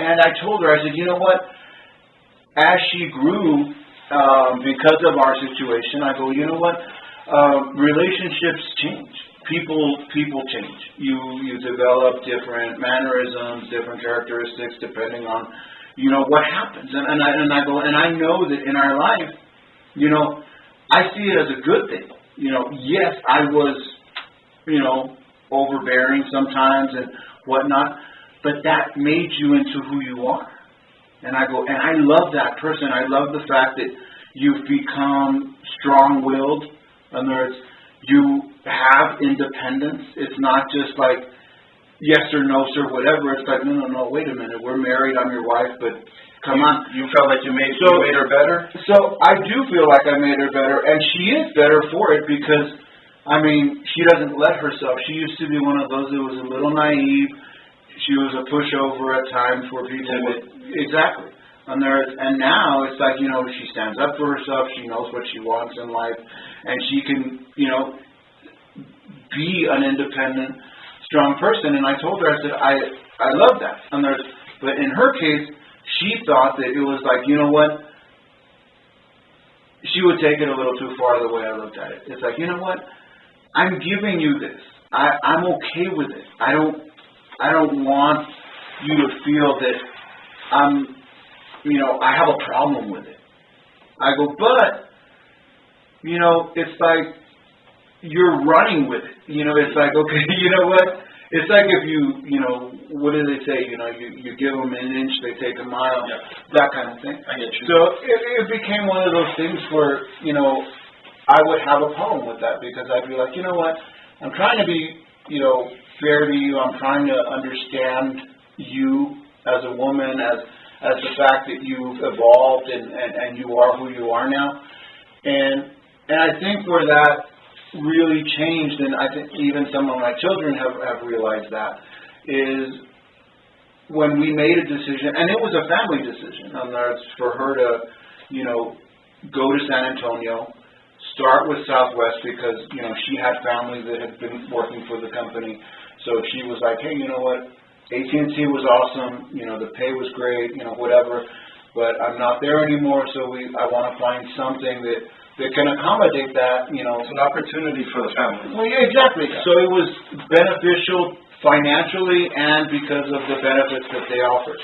I told her, I said, you know what, as she grew, because of our situation, I go, you know what, relationships change. People change. You develop different mannerisms, different characteristics depending on, you know, what happens. And I go, and I know that in our life, you know, I see it as a good thing. You know, yes, I was, you know, overbearing sometimes and whatnot, but that made you into who you are. And I go, and I love that person. I love the fact that you've become strong-willed. In other words, you have independence. It's not just like yes or no sir, whatever. It's like, no, wait a minute. We're married. I'm your wife, but come on. You felt like you made her better? So I do feel like I made her better, and she is better for it because, I mean, she doesn't let herself. She used to be one of those that was a little naive. She was a pushover at times where people would... Exactly. And now it's like, you know, she stands up for herself. She knows what she wants in life. And she can, you know, be an independent, strong person. And I told her, I said, I love that. But in her case, she thought that it was like, you know what? She would take it a little too far the way I looked at it. It's like, you know what? I'm giving you this. I'm okay with it. I don't want you to feel that I have a problem with it. I go, but, you know, it's like you're running with it. You know, it's like, okay, you know what? It's like if you know, what do they say? You know, you give them an inch, they take a mile. Yeah. That kind of thing. I get you. So it became one of those things where, you know, I would have a problem with that because I'd be like, you know what? I'm trying to be, you know, fair to you. I'm trying to understand you as a woman, as the fact that you've evolved and you are who you are now. And I think where that really changed, and I think even some of my children have realized that, is when we made a decision, and it was a family decision, for her to, you know, go to San Antonio, start with Southwest because, you know, she had family that had been working for the company. So she was like, hey, you know what, AT&T was awesome, you know, the pay was great, you know, whatever, but I'm not there anymore, so I want to find something that can accommodate that, you know. It's an opportunity for the family. Well, yeah, exactly. Yeah. So it was beneficial financially and because of the benefits that they offered.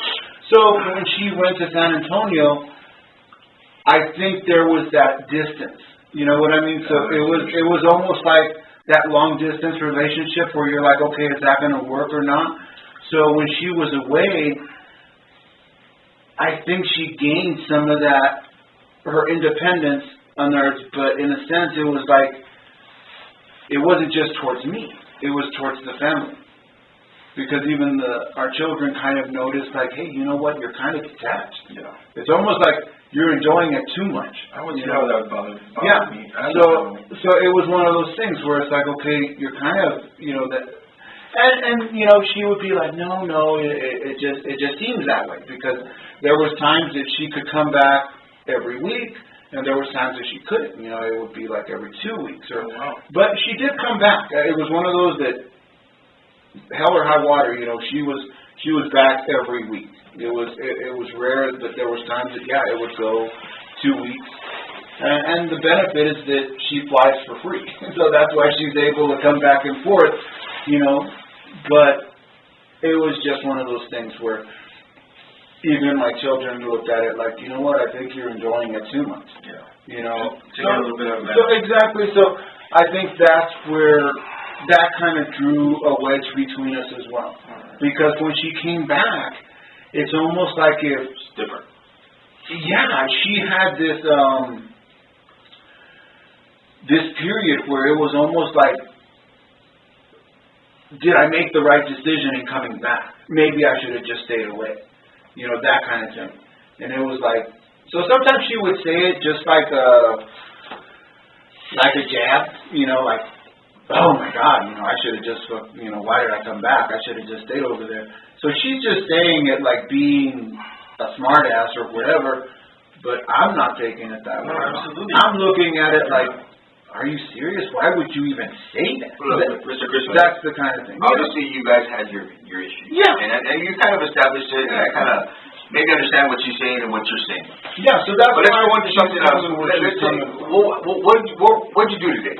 So when she went to San Antonio, I think there was that distance. You know what I mean? So it was almost like that long distance relationship where you're like, okay, is that going to work or not? So when she was away, I think she gained some of that, her independence, but in a sense it was like, it wasn't just towards me, it was towards the family. Because even our children kind of noticed like, hey, you know what, you're kind of detached. Yeah. It's almost like you're enjoying it too much. I would know that about me. So it was one of those things where it's like, okay, you're kind of, you know, that. And you know, she would be like, no, it just seems that way because there was times that she could come back every week, and there was times that she couldn't. You know, it would be like every 2 weeks or. Wow. But she did come back. It was one of those that, hell or high water, you know, she was back every week. It was rare, but there was times that it would go 2 weeks. And the benefit is that she flies for free, so that's why she's able to come back and forth, you know. But it was just one of those things where even my children looked at it like, you know what, I think you're enjoying it too much. Yeah. You know. Take a little bit of that. So exactly. So I think that's where that kind of drew a wedge between us as well. Because when she came back, it's almost like if it's different. Yeah, she had this this period where it was almost like did I make the right decision in coming back? Maybe I should have just stayed away. You know, that kind of thing. And it was like, so sometimes she would say it just like a jab, you know, like, oh my God, you know, I should have just, you know, why did I come back? I should have just stayed over there. So she's just saying it like being a smart ass or whatever, but I'm not taking it that way. No, absolutely. I'm looking at it like, are you serious? Why would you even say that? Look, Mr. Christmas, that's the kind of thing. Obviously, you guys had your issues. Yeah. And you kind of established it, and I kind of maybe understand what she's saying and what you're saying. Yeah, so that's But let's go into something else. What'd you do today?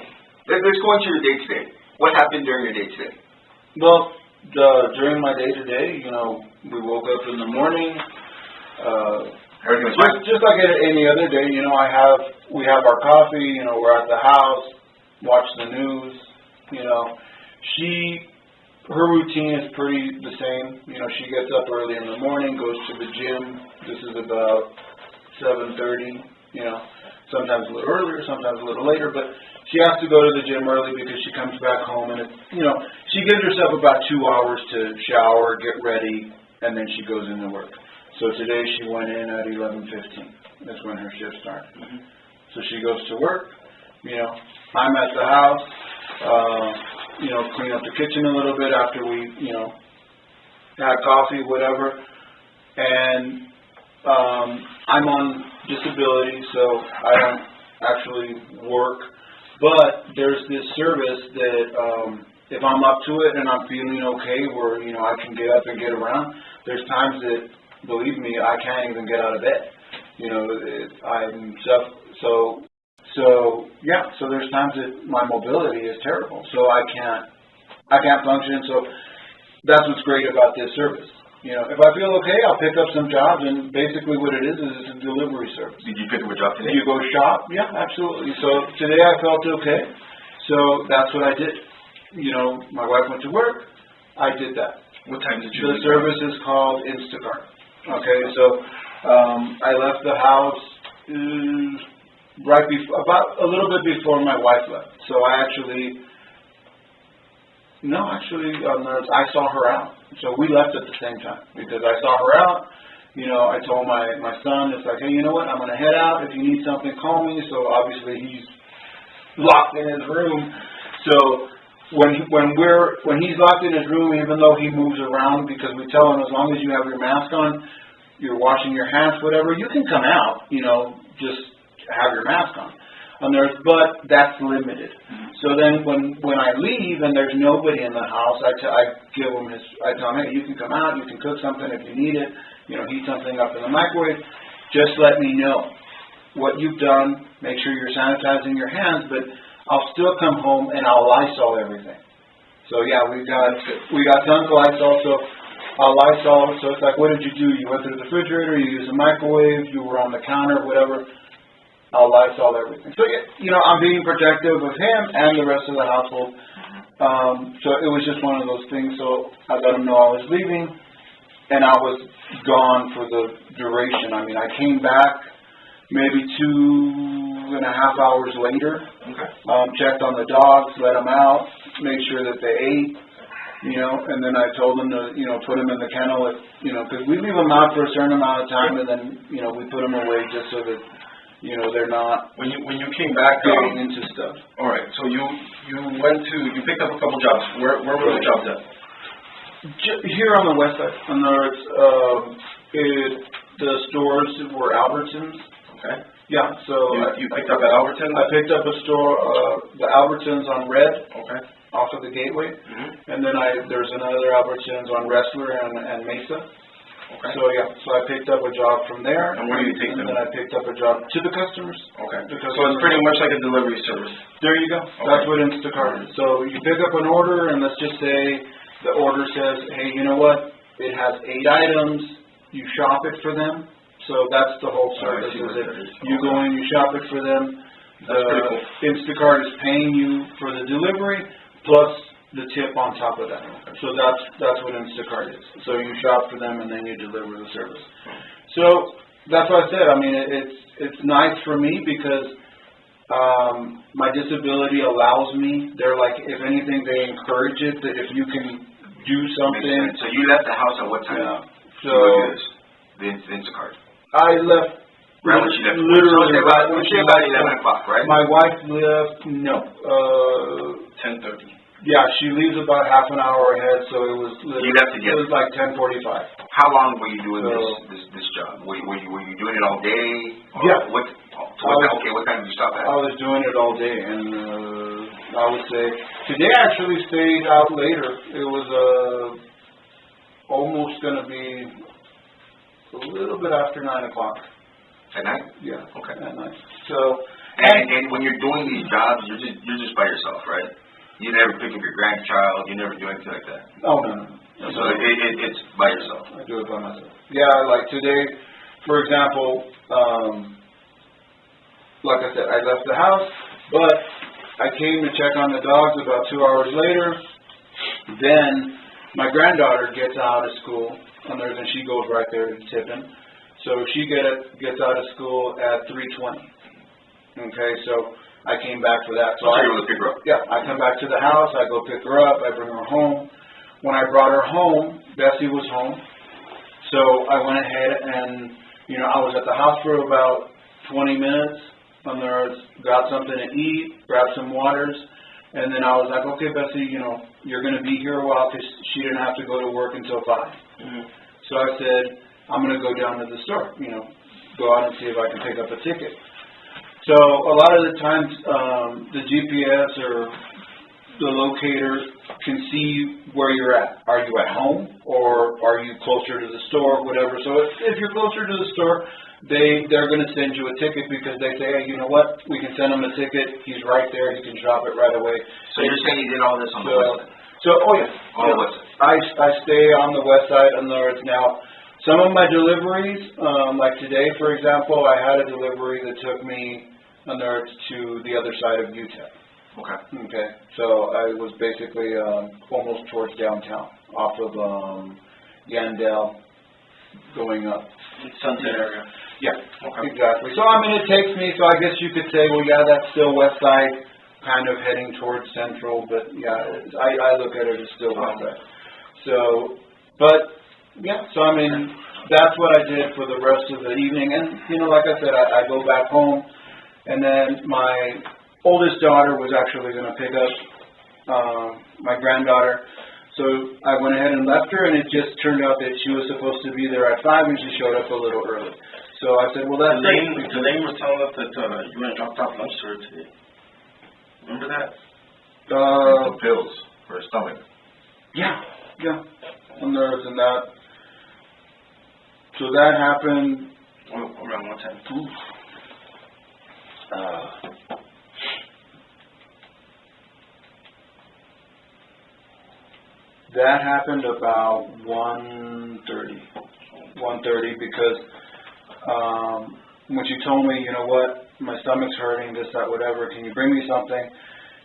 Let's go into your day today. What happened during your day today? Well, during my day today, you know, we woke up in the morning. Everything was fine. Just like any other day, you know, we have our coffee. You know, we're at the house, watch the news. You know, her routine is pretty the same. You know, she gets up early in the morning, goes to the gym. This is about 7:30. You know, sometimes a little earlier, sometimes a little later, but she has to go to the gym early because she comes back home and you know, she gives herself about 2 hours to shower, get ready, and then she goes into work. So today she went in at 11:15. That's when her shift started. Mm-hmm. So she goes to work. You know, I'm at the house. You know, clean up the kitchen a little bit after we, you know, had coffee, whatever. And I'm on disability, so I don't actually work. But there's this service that if I'm up to it and I'm feeling okay, where, you know, I can get up and get around, there's times that, believe me, I can't even get out of bed. You know, so there's times that my mobility is terrible, so I can't function. So that's what's great about this service. You know, if I feel okay, I'll pick up some jobs, and basically what it is it's a delivery service. Did you pick up a job today? You go shop? Yeah, absolutely. So today I felt okay, so that's what I did. You know, my wife went to work, I did that. What time did you The service is called Instacart. Okay, so I left the house about a little bit before my wife left. So I saw her out. So we left at the same time because I saw her out. You know, I told my son, it's like, hey, you know what? I'm going to head out. If you need something, call me. So obviously he's locked in his room. So when he's locked in his room, even though he moves around, because we tell him as long as you have your mask on, you're washing your hands, whatever, you can come out. You know, just have your mask on. But that's limited. So then when I leave and there's nobody in the house, I tell him, hey, you can come out, you can cook something if you need it, you know, heat something up in the microwave. Just let me know what you've done. Make sure you're sanitizing your hands, but I'll still come home and I'll Lysol everything. So yeah, we got tons of Lysol. So I'll Lysol. So it's like, what did you do? You went through the refrigerator, you used a microwave, you were on the counter, whatever. I'll Lysol everything. So, you know, I'm being protective of him and the rest of the household. So it was just one of those things. So I let him know I was leaving, and I was gone for the duration. I mean, I came back maybe 2.5 hours later, checked on the dogs, let them out, made sure that they ate, you know, and then I told them to, you know, put them in the kennel, because we leave them out for a certain amount of time, and then, you know, we put them away just so that, you know, they're not when you came back getting into stuff. All right. So you picked up a couple jobs. Where were the jobs at? Here on the west side. The stores were Albertsons. Okay. Yeah. So you picked up at Albertsons. I picked up a store, the Albertsons on Red. Okay. Off of the Gateway, and then there's another Albertsons on Wrestler and Mesa. Okay. So yeah, so I picked up a job from there. And where do you take them? And then I picked up a job to the customers. Okay. So it's pretty much like a delivery service. There you go. Okay. That's what Instacart is. So you pick up an order, and let's just say the order says, hey, you know what? It has 8 items. You shop it for them. So that's the whole service. You go in, you shop it for them. Instacart is paying you for the delivery plus the tip on top of that. So that's what Instacart is. So you shop for them and then you deliver the service. So that's what I said. I mean, it's nice for me because My disability allows me. They're like, if anything, they encourage it, that if you can do something. So you left the house at what time? Yeah. So the Instacart. I left. Right when she left. Literally right when she left. About 11 o'clock, right? My wife left. No. 10:30. Yeah, she leaves about half an hour ahead, so it was. You left together. It was like 10:45. How long were you doing this job? Were you doing it all day? Yeah. What time did you stop at? I was doing it all day, and I would say today I actually stayed out later. It was almost going to be a little bit after 9 o'clock. At night? Yeah. Okay. At night. So. And when you're doing these jobs, you're just by yourself, right? You never pick up your grandchild. You never do anything like that. Oh no. So it's by yourself. I do it by myself. Yeah, like today, for example, like I said, I left the house, but I came to check on the dogs about 2 hours later. Then my granddaughter gets out of school, and she goes right there to Tiffin. So she gets out of school at 3:20. Okay, so I came back for that. So I pick her up. Yeah, I come back to the house, I go pick her up, I bring her home. When I brought her home, Bessie was home. So I went ahead and, I was at the house for about 20 minutes. Got something to eat, grabbed some waters, and then I was like, okay, Bessie, you're going to be here a while because she didn't have to go to work until 5. Mm-hmm. So I said, I'm going to go down to the store, go out and see if I can pick up a ticket. So a lot of the times, the GPS or the locator can see where you're at. Are you at home or are you closer to the store, whatever. So if you're closer to the store, they're going to send you a ticket because they say, hey, you know what, we can send him a ticket. He's right there. He can shop it right away. So you're saying you did all this on the website? Oh yeah. On the website. I stay on the west side, and there's now some of my deliveries, like today, for example, I had a delivery that took me to the other side of Utah. Okay. So I was basically almost towards downtown, off of Yandell, going up. Sunset area. Yeah, exactly. So it takes me. So I guess you could say, well, yeah, that's still west side, kind of heading towards central. But yeah, I look at it as still west side. So, but yeah. So that's what I did for the rest of the evening. And like I said, I go back home, and then my oldest daughter was actually going to pick up my granddaughter. So I went ahead and left her, and it just turned out that she was supposed to be there at 5, and she showed up a little early. So I said, well, that's great. Elaine was telling us that you went and dropped off lunch to her today. Remember that? The pills for her stomach. Yeah. And there was that. So that happened. Around what time? That happened about 1:30 because when she told me, what, my stomach's hurting, this, that, whatever, can you bring me something?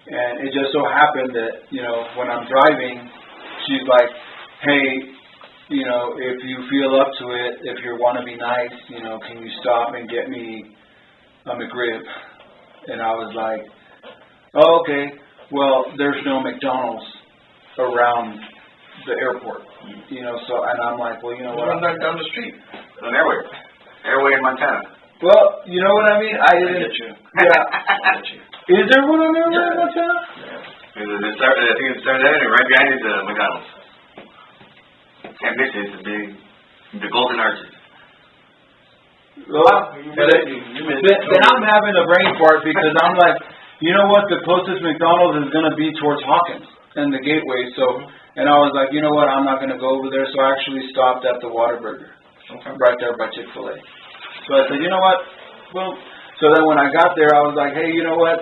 And it just so happened that, when I'm driving, she's like, hey, if you feel up to it, if you want to be nice, can you stop and get me a McRib? And I was like, oh, okay, well, there's no McDonald's around the airport, so, and I'm like, well, what? I'm not down the street. On Airway in Montana. Well, you know what I mean? I didn't. Get you. Yeah. Is there one on Airway in Montana? Yeah. I think it's started there, right behind it, McDonald's. And this is the Golden Arches. Well, then I'm having a brain fart because I'm like, you know what? The closest McDonald's is going to be towards Hawkins and the Gateway. So, and I was like, you know what? I'm not going to go over there. So I actually stopped at the Whataburger, right there by Chick-fil-A. So I said, you know what? Well, so then when I got there, I was like, hey, you know what?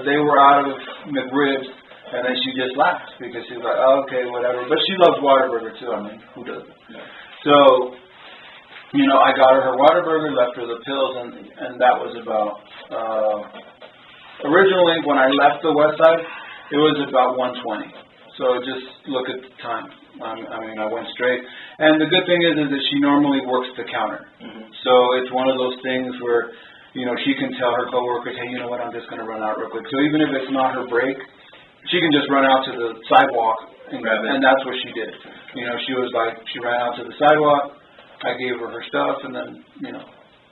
They were out of McRibs. And then she just laughed because she was like, oh, okay, whatever. But she loves Whataburger too. Who doesn't? Yeah. So, I got her Whataburger, left her the pills, and that was about, originally when I left the west side, it was about 1:20. So just look at the time. I went straight. And the good thing is that she normally works the counter. Mm-hmm. So it's one of those things where, you know, she can tell her coworkers, hey, you know what, I'm just going to run out real quick. So even if it's not her break, she can just run out to the sidewalk, and that's what she did. You know, she was like, she ran out to the sidewalk, I gave her her stuff, and then, you know,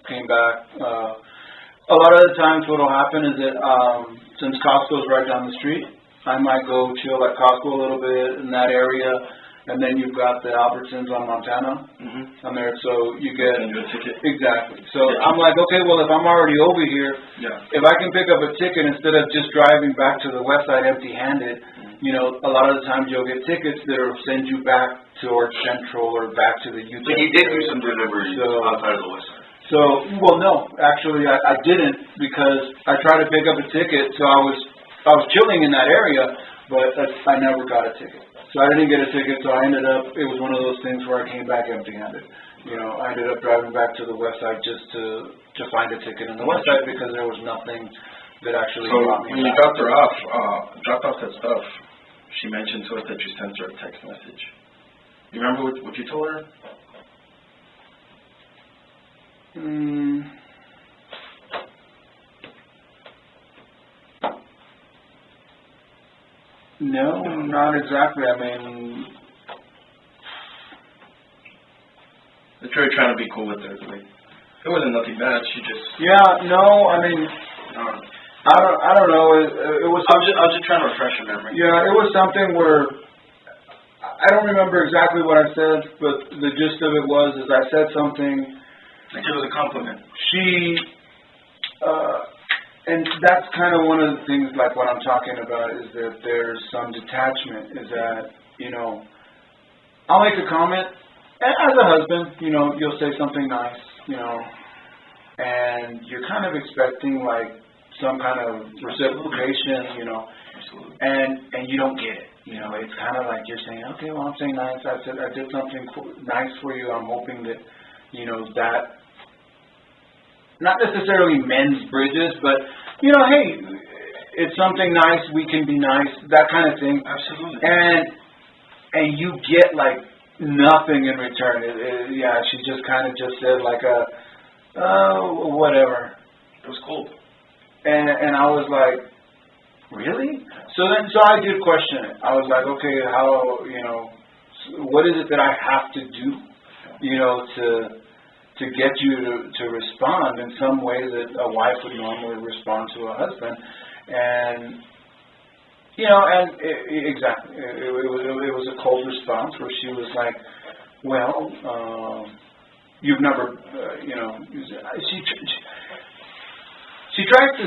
came back. A lot of the times what will happen is that since Costco's right down the street, I might go chill at Costco a little bit in that area, and then you've got the Albertsons on Montana. On there, so you get a ticket. Exactly. So I'm like, okay, well, if I'm already over here, if I can pick up a ticket instead of just driving back to the west side empty-handed, you know, a lot of the times you'll get tickets that'll send you back towards Central or back to the Utah. So you did do some deliveries outside of the west side. So, well, no, actually, I didn't, because I tried to pick up a ticket. So I was chilling in that area, but I never got a ticket. So I didn't get a ticket, so I ended up, it was one of those things where I came back empty-handed. You know, I ended up driving back to the west side just to find a ticket in the west side, because there was nothing that actually brought me back. When you dropped her off, dropped off that stuff, she mentioned to us that you sent her a text message. You remember what you told her? No, not exactly. I mean, That you were trying to be cool with her. Like, it wasn't nothing bad. She just. Yeah. No. I mean, I don't know. It was. I was just trying to refresh your memory. Yeah, it was something where I don't remember exactly what I said, but the gist of it was I said something. Like it was a compliment. And that's kind of one of the things, like what I'm talking about, is that there's some detachment, is that, you know, I'll make a comment, and as a husband, you know, you'll say something nice, you know, and you're kind of expecting, like, some kind of reciprocation, you know, and you don't get it. You know, it's kind of like you're saying, okay, well, I'm saying nice, I did something nice for you, I'm hoping that, you know, that not necessarily mends bridges, but, you know, hey, it's something nice, we can be nice, that kind of thing. Absolutely. And you get, like, nothing in return. Yeah, she just kind of just said, like, whatever. It was cold. And I was like, really? So I did question it. I was like, okay, how, you know, what is it that I have to do, you know, to get you to respond in some way that a wife would normally respond to a husband? And, you know, and exactly, it was a cold response where she was like, well, you've never, you know, she tried to,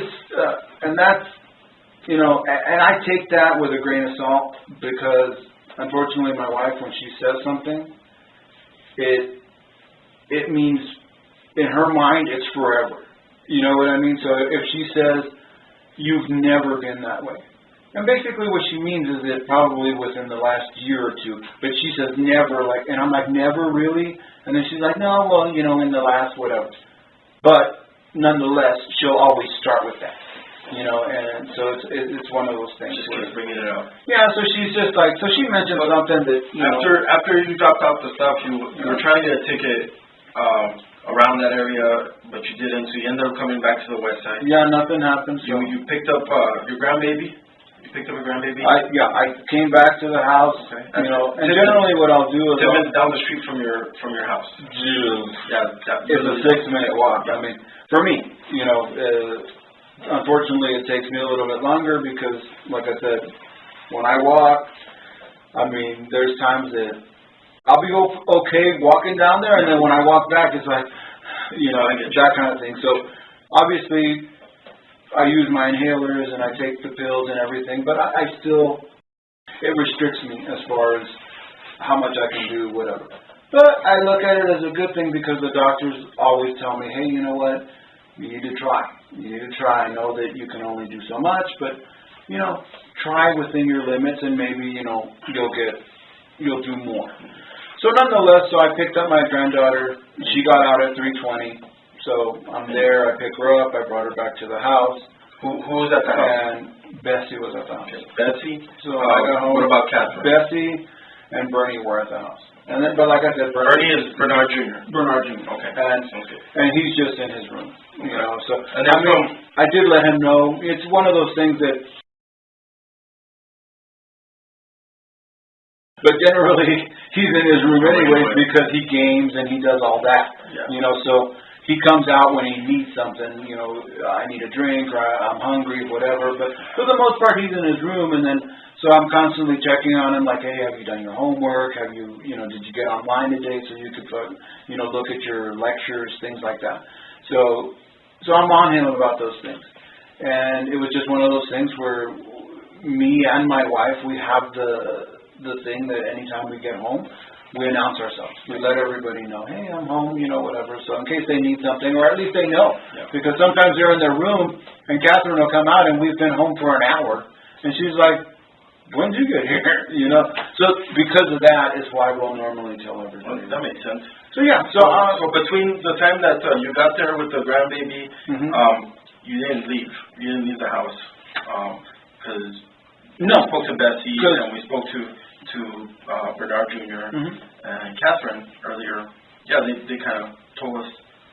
and that's, you know, and I take that with a grain of salt, because unfortunately my wife, when she says something, it means, in her mind, it's forever. You know what I mean? So if she says, you've never been that way, and basically what she means is that probably within the last year or two, but she says never, like, and I'm like, never really? And then she's like, no, well, you know, in the last whatever. But nonetheless, she'll always start with that. You know, and so it's one of those things. Just keeps bringing it up. Yeah, so she's just like, so she mentioned something that, you know, after you dropped off the stuff, you were trying to get a ticket around that area, but you didn't, so you ended up coming back to the west side. Yeah, nothing happened. So you picked up your grandbaby? You picked up a grandbaby? I came back to the house, you know, and generally what I'll do is... 10 minutes down the street from your house. Yeah, it's a 6-minute walk. I mean, for me, you know, unfortunately it takes me a little bit longer because, like I said, when I walk, I mean, there's times that I'll be okay walking down there, and then when I walk back, it's like, you know, that kind of thing. So, obviously, I use my inhalers, and I take the pills and everything, but I still, it restricts me as far as how much I can do, whatever. But I look at it as a good thing because the doctors always tell me, hey, you know what, you need to try. You need to try. I know that you can only do so much, but, you know, try within your limits, and maybe, you know, you'll do more. So nonetheless, so I picked up my granddaughter. She got out at 3:20. So I'm there. I pick her up. I brought her back to the house. Who was at the house? And Bessie was at the house. Okay. Bessie? So I got home. What about Catherine? Bessie and Bernie were at the house. And then, but like I said, Bernie is Bernard Jr. Bernard Jr. Okay. And he's just in his room, you know. So And then I did let him know. It's one of those things that. But generally, he's in his room anyways because he games and he does all that, you know. So he comes out when he needs something, you know. I need a drink or I'm hungry, whatever. But for the most part, he's in his room, and then. So I'm constantly checking on him, like, hey, have you done your homework? Have you, you know, did you get online today so you could, you know, look at your lectures, things like that. So I'm on him about those things. And it was just one of those things where me and my wife, we have the thing that anytime we get home, we announce ourselves. We let everybody know, hey, I'm home, you know, whatever. So in case they need something, or at least they know. Yeah. Because sometimes they're in their room, and Catherine will come out, and we've been home for an hour. And she's like, when did you get here? You know, so because of that is why we'll normally tell everybody. Well, that makes sense. So yeah, so between the time that you got there with the grandbaby, you didn't leave. You didn't leave the house because we spoke to Bessie and we spoke to Bernard Jr. And Catherine earlier. Yeah, they kind of told us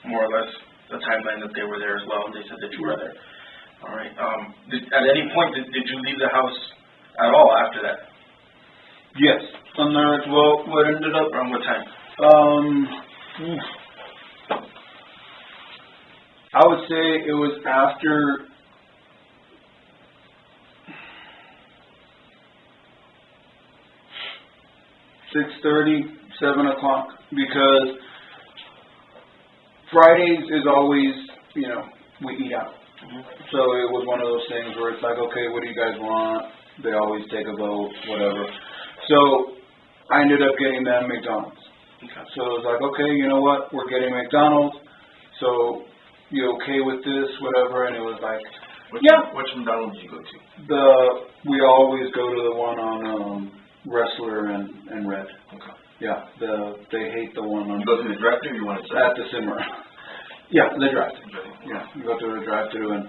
more or less the timeline that they were there as well. They said that you were there. All right. At any point, did you leave the house at all after that? Yes. Well, what ended up around what time? I would say it was after 6:30, 7 o'clock, because Fridays is always, you know, we eat out. So it was one of those things where it's like, okay, what do you guys want? They always take a vote, whatever. So I ended up getting them McDonald's. Okay. So it was like, okay, you know what? We're getting McDonald's. So you okay with this, whatever? And it was like, which McDonald's do you go to? We always go to the one on Wrestler and Red. Okay. Yeah. They hate the one on. You go to the drive-thru, or you want to at the Simmer. Yeah, the drive-thru. Yeah, you go to the drive-thru and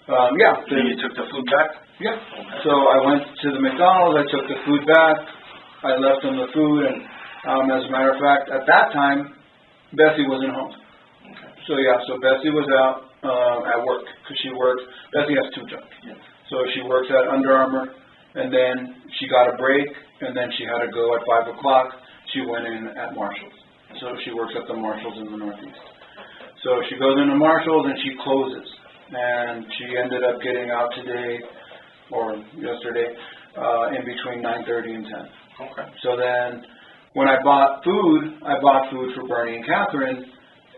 So you took the food back? Yeah. Okay. So I went to the McDonald's. I took the food back. I left them the food, and as a matter of fact, at that time, Bessie wasn't home. Okay. So Bessie was out at work because she works. Bessie has 2 jobs. Yeah. So she works at Under Armour, and then she got a break, and then she had to go at 5 o'clock. She went in at Marshall's. So she works at the Marshall's in the Northeast. So she goes into Marshall's and she closes. And she ended up getting out today, or yesterday, in between 9:30 and 10. Okay. So then, when I bought food for Bernie and Catherine,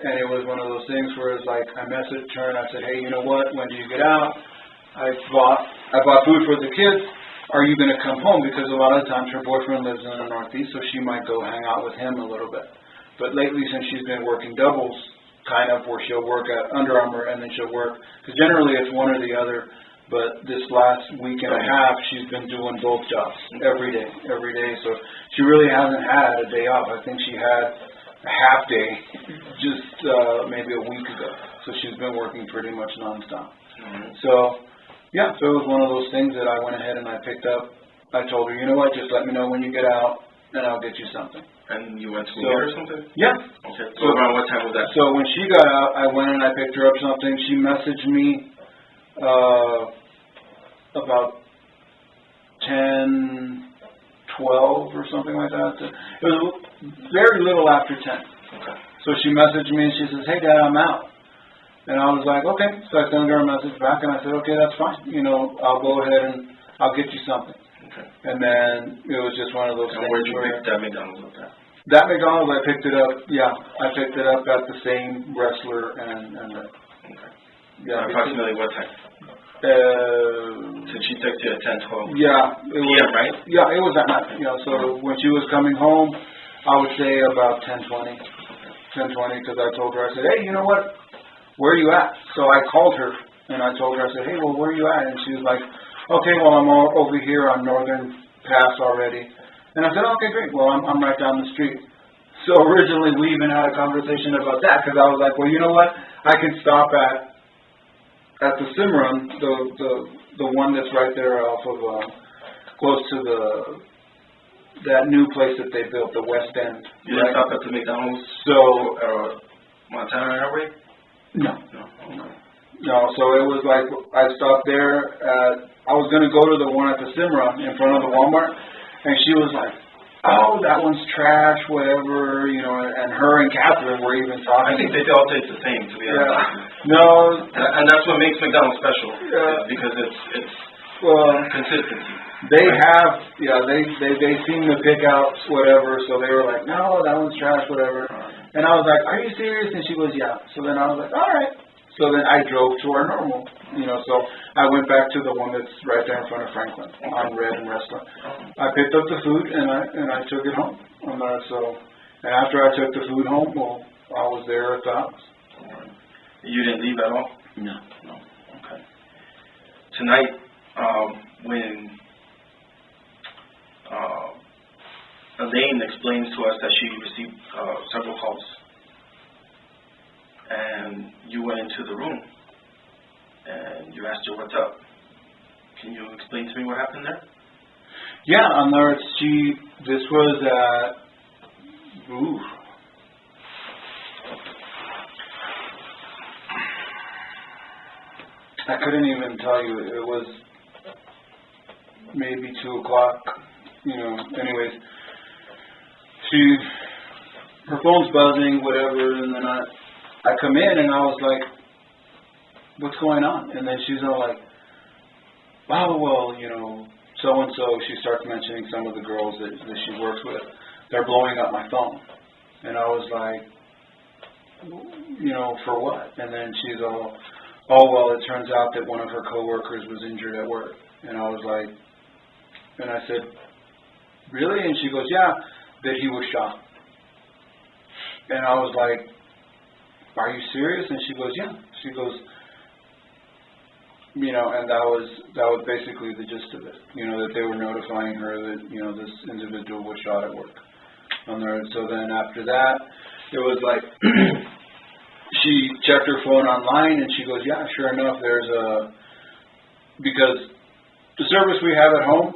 and it was one of those things where it's like, I messaged her and I said, hey, you know what, when do you get out? I bought food for the kids. Are you going to come home? Because a lot of times her boyfriend lives in the Northeast, so she might go hang out with him a little bit. But lately, since she's been working doubles, kind of, where she'll work at Under Armour and then she'll work, because generally it's one or the other, but this last week and a half she's been doing both jobs every day, so she really hasn't had a day off. I think she had a half day just maybe a week ago, so she's been working pretty much nonstop. So it was one of those things that I went ahead and I picked up. I told her, you know what, just let me know when you get out and I'll get you something. And you went to her or something? Yeah. Okay. So around what time was that? So when she got out, I went and I picked her up something. She messaged me about 10, 12 or something like that. It was very little after 10. Okay. So she messaged me and she says, hey, Dad, I'm out. And I was like, okay. So I sent her a message back and I said, okay, that's fine. You know, I'll go ahead and I'll get you something. Okay. And then it was just one of those things. Where'd you pick that McDonald's up at? That McDonald's, I picked it up, I picked it up at the same Wrestler and Red. Okay. Yeah. Approximately what time? Since she texted you at 10, 12. Yeah. It was, PM, right? Yeah, it was at night. You know, so when she was coming home, I would say about 10:20, because I told her, I said, hey, you know what? Where are you at? So I called her and I told her, I said, hey, well, where are you at? And she was like, okay, well, I'm all over here on Northern Pass already. And I said, okay, great. Well, I'm right down the street. So originally we even had a conversation about that because I was like, well, you know what? I can stop at the Cimarron, the one that's right there off of close to the that new place that they built, the West End. You didn't stop at the McDonald's? So, Montana Airway? no. No. Okay. No, so it was like, I stopped there, I was going to go to the one at the Cimarron in front of the Walmart, and she was like, oh, that one's trash, whatever, you know, and her and Catherine were even talking. I think they all taste the same, to be honest. Yeah. No. And that's what makes McDonald's special, because it's consistency. They have, they seem to pick out whatever, so they were like, no, that one's trash, whatever. And I was like, are you serious? And she goes, yeah. So then I was like, all right. So then I drove to our normal, you know, so I went back to the one that's right there in front of Franklin on Red and Restaurant. I picked up the food and I took it home. And after I took the food home, well, I was there at the house. You didn't leave at all? No. Okay. Tonight, when Elaine explains to us that she received several calls, and you went into the room and you asked her what's up. Can you explain to me what happened there? Yeah, this was I couldn't even tell you. It was maybe 2 o'clock, you know, anyways. Her phone's buzzing, whatever, and then I come in and I was like, what's going on? And then she's all like, oh, well, you know, so-and-so, she starts mentioning some of the girls that she works with. They're blowing up my phone. And I was like, you know, for what? And then she's all, oh, well, it turns out that one of her coworkers was injured at work. And I was like, and I said, really? And she goes, yeah, that he was shot. And I was like, are you serious? And she goes, yeah. She goes, you know, and that was basically the gist of it. You know, that they were notifying her that, you know, this individual was shot at work. So then after that, it was like, she checked her phone online and she goes, yeah, sure enough, because the service we have at home,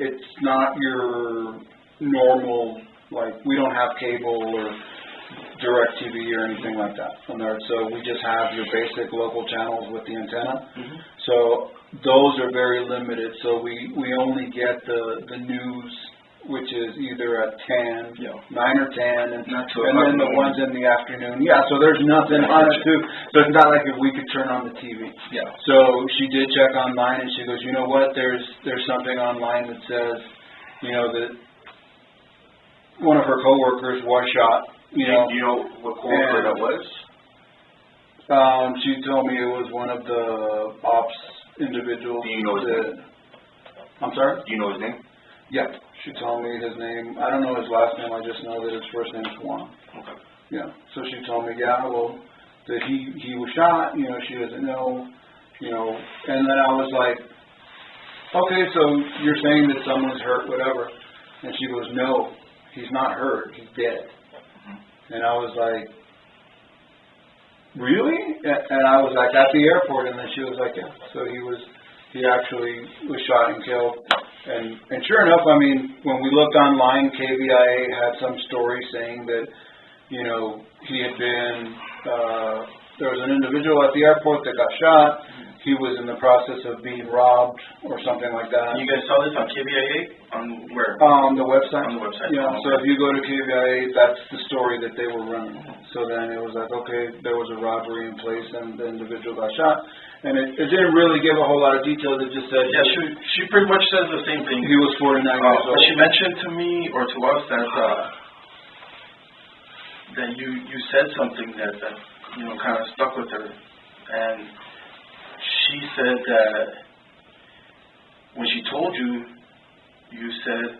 it's not your normal, like, we don't have cable or direct TV or anything like that on there. So we just have your basic local channels with the antenna. Mm-hmm. So those are very limited. So we only get the news, which is either at 10, 9 or 10, and then the ones in the afternoon. Yeah, so there's nothing on it too. So it's not like if we could turn on the TV. Yeah. So she did check online and she goes, you know what, there's something online that says, you know, that one of her coworkers was shot. You know, do you know what coworker that was? She told me it was one of the ops individuals. Do you know his name? I'm sorry? Do you know his name? Yeah, she told me his name. I don't know his last name. I just know that his first name is Juan. Okay. Yeah. So she told me, that he was shot. You know, she doesn't know. You know, and then I was like, okay, so you're saying that someone's hurt, whatever. And she goes, no, he's not hurt. He's dead. And I was like, really? And I was like, at the airport. And then she was like, yeah. So he actually was shot and killed. And sure enough, I mean, when we looked online, KVIA had some story saying that, you know, he had been, there was an individual at the airport that got shot. He was in the process of being robbed or something like that. You guys saw this on KVIA? On where? On the website. On the website. Yeah, okay. So if you go to KVIA, that's the story that they were running. So then it was like, okay, there was a robbery in place and the individual got shot. And it didn't really give a whole lot of details. It just said... Yeah, she pretty much says the same thing. He was 49 years old. But she mentioned to me or to us that you said something that you know, kind of stuck with her. And she said that when she told you, you said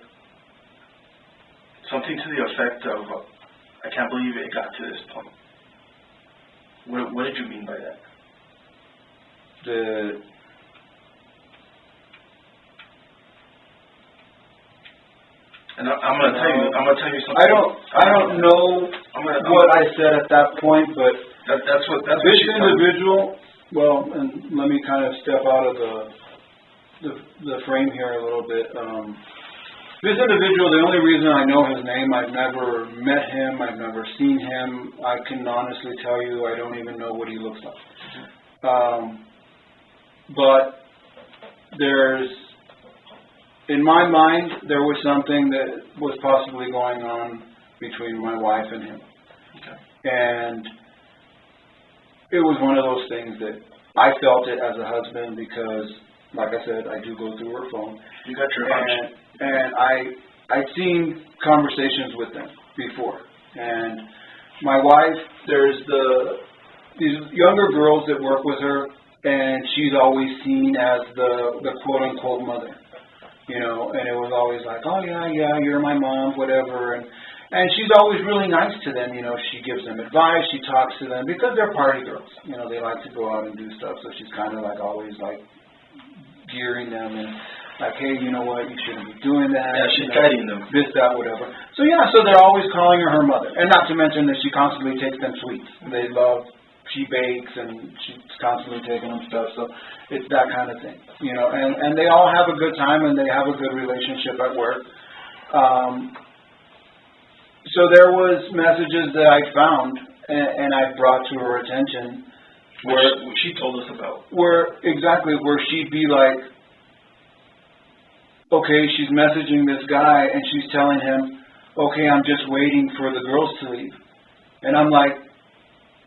something to the effect of, I can't believe it got to this point. What did you mean by that? And I'm gonna tell you something. I don't know what I said at that point, but that's this individual. Well, and let me kind of step out of the frame here a little bit. This individual, the only reason I know his name, I've never met him, I've never seen him. I can honestly tell you I don't even know what he looks like. But in my mind, there was something that was possibly going on between my wife and him. Okay. And it was one of those things that I felt it as a husband because, like I said, I do go through her phone. You got your hunch. And I'd seen conversations with them before. And my wife, there's these younger girls that work with her, and she's always seen as the quote-unquote mother. You know, and it was always like, oh, yeah, you're my mom, whatever. And she's always really nice to them. You know, she gives them advice, she talks to them, because they're party girls. You know, they like to go out and do stuff, so she's kind of like always like gearing them and like, hey, you know what, you shouldn't be doing that. Yeah, she's guiding them. This, that, whatever. So, yeah, so they're always calling her mother. And not to mention that she constantly takes them sweets. They love, she bakes, and she's constantly taking them stuff. So it's that kind of thing, you know. And they all have a good time, and they have a good relationship at work. So there was messages that I found, and I brought to her attention, Which she told us about. where she'd be like, okay, she's messaging this guy, and she's telling him, okay, I'm just waiting for the girls to leave. And I'm like,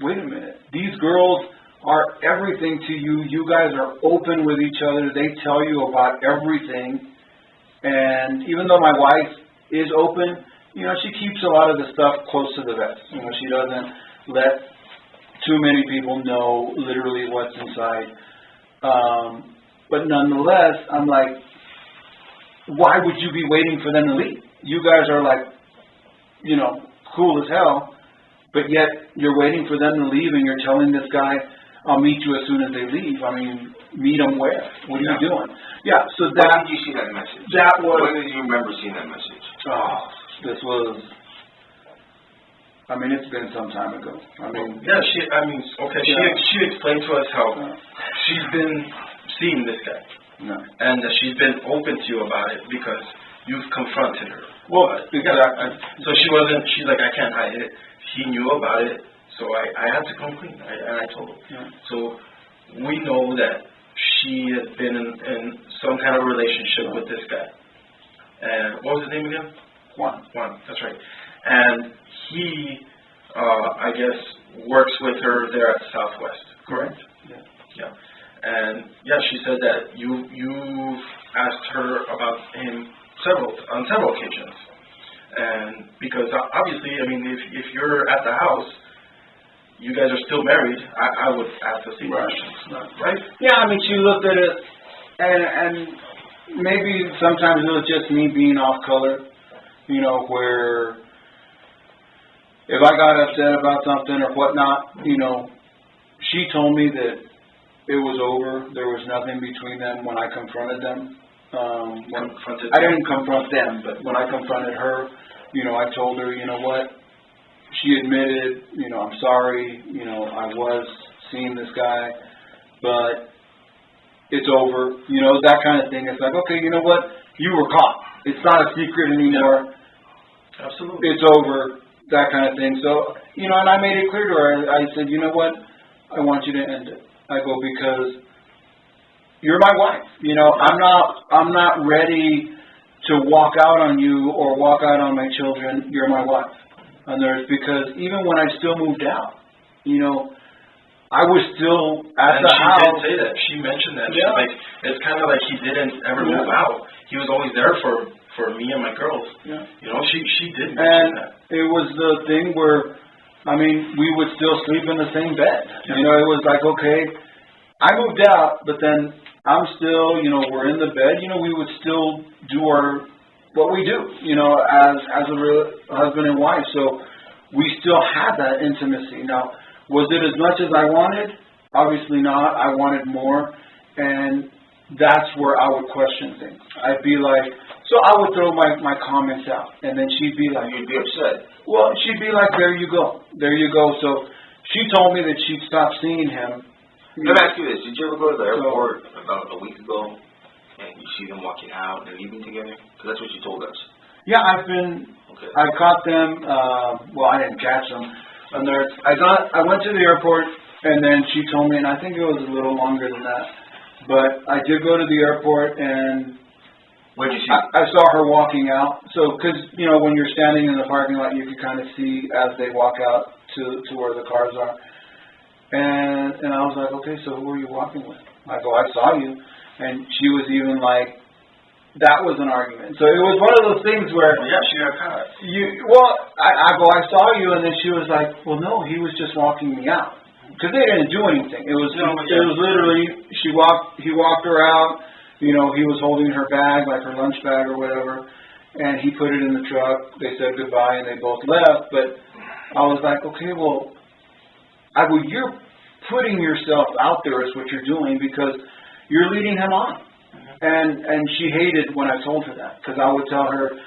wait a minute. These girls are everything to you. You guys are open with each other. They tell you about everything. And even though my wife is open, you know, she keeps a lot of the stuff close to the vest. You know, she doesn't let too many people know literally what's inside. But nonetheless, I'm like, why would you be waiting for them to leave? You guys are like, you know, cool as hell, but yet you're waiting for them to leave and you're telling this guy, I'll meet you as soon as they leave. I mean, meet them where? What are you doing? Yeah, so that... When did you see that message? That was... When did you remember seeing that message? Oh, this was... I mean, it's been some time ago. I mean... Yeah, she explained to us how she's been seeing this guy. No. And she's been open to you about it because you've confronted her. Well, exactly. So she's like, I can't hide it. He knew about it, so I had to come clean. And I told him. Yeah. So we know that she has been in some kind of relationship with this guy. And what was his name again? Juan, that's right. And he, I guess, works with her there at Southwest, correct? Yeah. And yeah, she said that you've asked her about him on several occasions, and because obviously, I mean, if you're at the house, you guys are still married. I would ask the same questions, right? Yeah, I mean, she looked at it, and maybe sometimes it was just me being off color, you know, where if I got upset about something or whatnot, you know, she told me that it was over. There was nothing between them when I confronted them. I didn't confront them, but when I confronted her, you know, I told her, you know what, she admitted, you know, I'm sorry, you know, I was seeing this guy, but it's over, you know, that kind of thing. It's like, okay, you know what, you were caught. It's not a secret anymore. Yeah. Absolutely. It's over, that kind of thing. So, you know, and I made it clear to her. I said, you know what, I want you to end it. I go, because you're my wife. You know, I'm not ready to walk out on you or walk out on my children. You're my wife. And because even when I still moved out, you know, I was still at the house. She did say that. She mentioned that. Yeah. She's like, it's kind of like he didn't ever move out. He was always there for me and my girls. Yeah. You know, she did mention that. It was the thing where, I mean, we would still sleep in the same bed. Yeah. You know, it was like, okay, I moved out, but then I'm still, you know, we're in the bed. You know, we would still do what we do, you know, as a real husband and wife. So we still had that intimacy. Now, was it as much as I wanted? Obviously not. I wanted more. And that's where I would question things. I'd be like, so I would throw my comments out. And then she'd be like, you'd be upset. Well, she'd be like, there you go. There you go. So she told me that she'd stopped seeing him. Let me ask you this. Did you ever go to the airport about a week ago and you see them walking out and leaving together? Because that's what you told us. Yeah, Okay. I caught them, well, I didn't catch them. And I went to the airport, and then she told me, and I think it was a little longer than that, but I did go to the airport, and What did you see? I saw her walking out. So, because, when you're standing in the parking lot, you can kind of see as they walk out to where the cars are. And I was like, okay, so who are you walking with? I go, I saw you. And she was even like, that was an argument. So it was one of those things where... Well, yeah, she got caught. I go, I saw you, and then she was like, well, no, he was just walking me out. Because they didn't do anything. It was literally, he walked her out, he was holding her bag, like her lunch bag or whatever, and he put it in the truck. They said goodbye, and they both left. But I was like, okay, well, you're putting yourself out there is what you're doing, because you're leading him on. And she hated when I told her that, because I would tell her,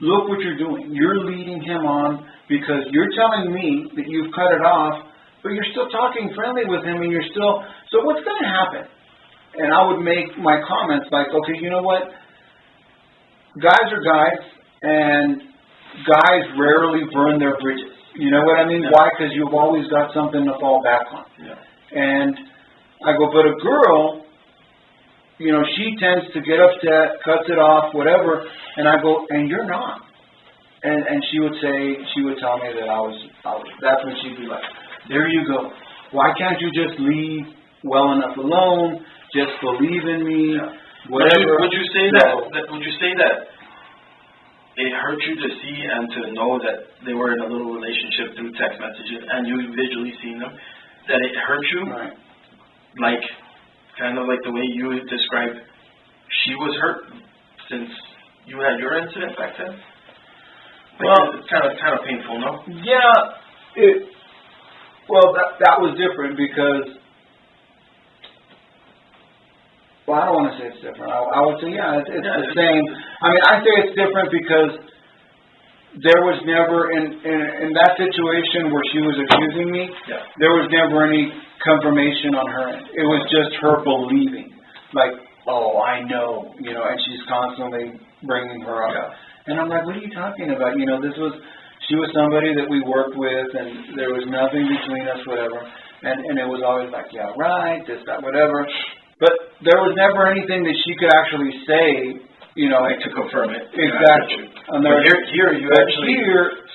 look what you're doing. You're leading him on because you're telling me that you've cut it off, but you're still talking friendly with him, and you're still... So what's going to happen? And I would make my comments like, okay, you know what? Guys are guys, and guys rarely burn their bridges. You know what I mean? Yeah. Why? Because you've always got something to fall back on. Yeah. And I go, but a girl... she tends to get upset, cuts it off, whatever, and I go, and you're not. And she would tell me that I was, that's when she'd be like, there you go. Why can't you just leave well enough alone, just believe in me, whatever. Would you say that it hurt you to see and to know that they were in a little relationship through text messages and you visually seen them, that it hurt you? Right. Like, kind of like the way you described, she was hurt since you had your incident back then. Well, it's kind of painful, no? Yeah. That was different because. Well, I don't want to say it's different. I would say, it's the same. I mean, I say it's different because there was never in that situation where she was accusing me. Yeah. There was never any confirmation on her end. It was just her believing, like, oh, I know, and she's constantly bringing her up. Yeah. And I'm like, what are you talking about? She was somebody that we worked with, and there was nothing between us, whatever. And it was always like, yeah, right, this, that, whatever. But there was never anything that she could actually say, to confirm it. Exactly. And here you actually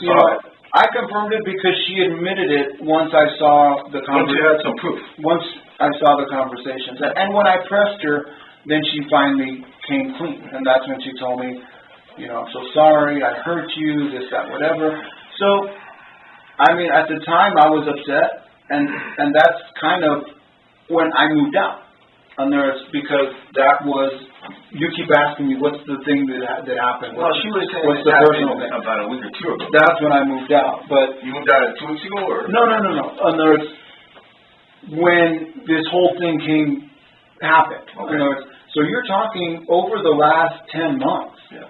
saw it. I confirmed it because she admitted it once I saw the conversation. Once you had some proof. Once I saw the conversations. And when I pressed her, then she finally came clean. And that's when she told me, I'm so sorry, I hurt you, this, that, whatever. So, I mean, at the time I was upset, and that's kind of when I moved out. And because that was, you keep asking me, what's the thing that happened? Well, she was saying what's the personal thing? About a week or two ago. That's when I moved out. But you moved out 2 weeks ago, or? No. When this whole thing happened. Okay. So you're talking over the last 10 months. Yeah.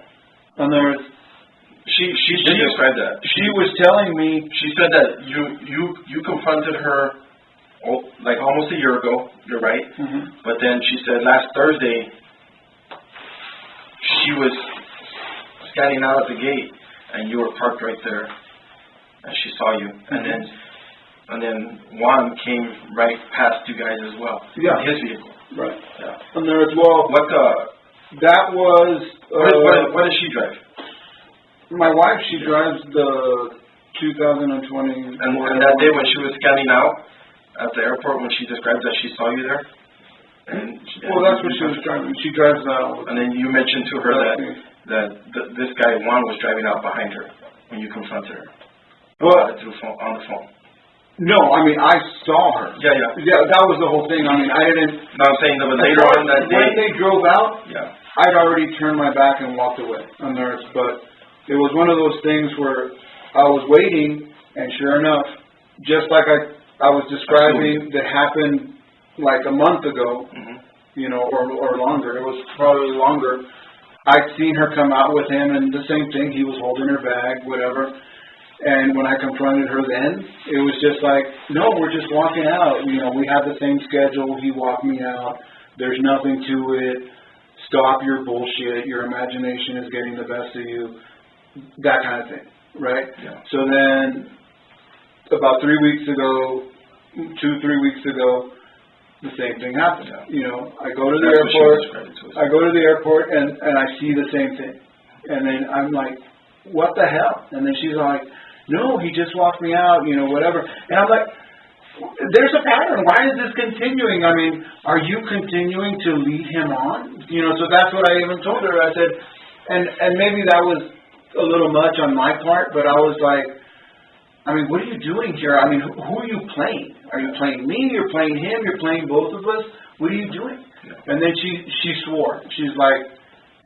And she did describe that. She was telling me. She said that you confronted her. Like almost a year ago, you're right. Mm-hmm. But then she said last Thursday she was scanning out at the gate, and you were parked right there, and she saw you. Mm-hmm. And then Juan came right past you guys as well. Yeah. In his vehicle. Right. Yeah. And there as well. That was. What does she drive? My wife, she drives the 2020. And that day when she was scanning out at the airport, when she described that she saw you there? That's what she was driving. She drives that all the time. And then you mentioned to her that this guy, Juan, was driving out behind her when you confronted her. On the phone. No, I mean, I saw her. Yeah, that was the whole thing. I mean, I didn't... No, I'm saying that later on that day... When they drove out, yeah, I'd already turned my back and walked away on theirs. But it was one of those things where I was waiting, and sure enough, just like I was describing, that happened like a month ago, mm-hmm. or longer. It was probably longer. I'd seen her come out with him, and the same thing. He was holding her bag, whatever. And when I confronted her then, it was just like, no, we're just walking out. We have the same schedule. He walked me out. There's nothing to it. stop your bullshit, your imagination is getting the best of you, that kind of thing, right? Yeah. So then, about 3 weeks ago, 2-3 weeks ago, the same thing happened. Yeah. You know, I go to the airport, and I see the same thing. And then I'm like, what the hell? And then she's like, no, he just walked me out, you know, whatever. And I'm like, there's a pattern. Why is this continuing? I mean, are you continuing to lead him on? You know, so that's what I even told her. I said, and maybe that was a little much on my part, but I was like, I mean, what are you doing here? I mean, who are you playing? Are you playing me? You're playing him? You're playing both of us? What are you doing? Yeah. And then she swore. She's like,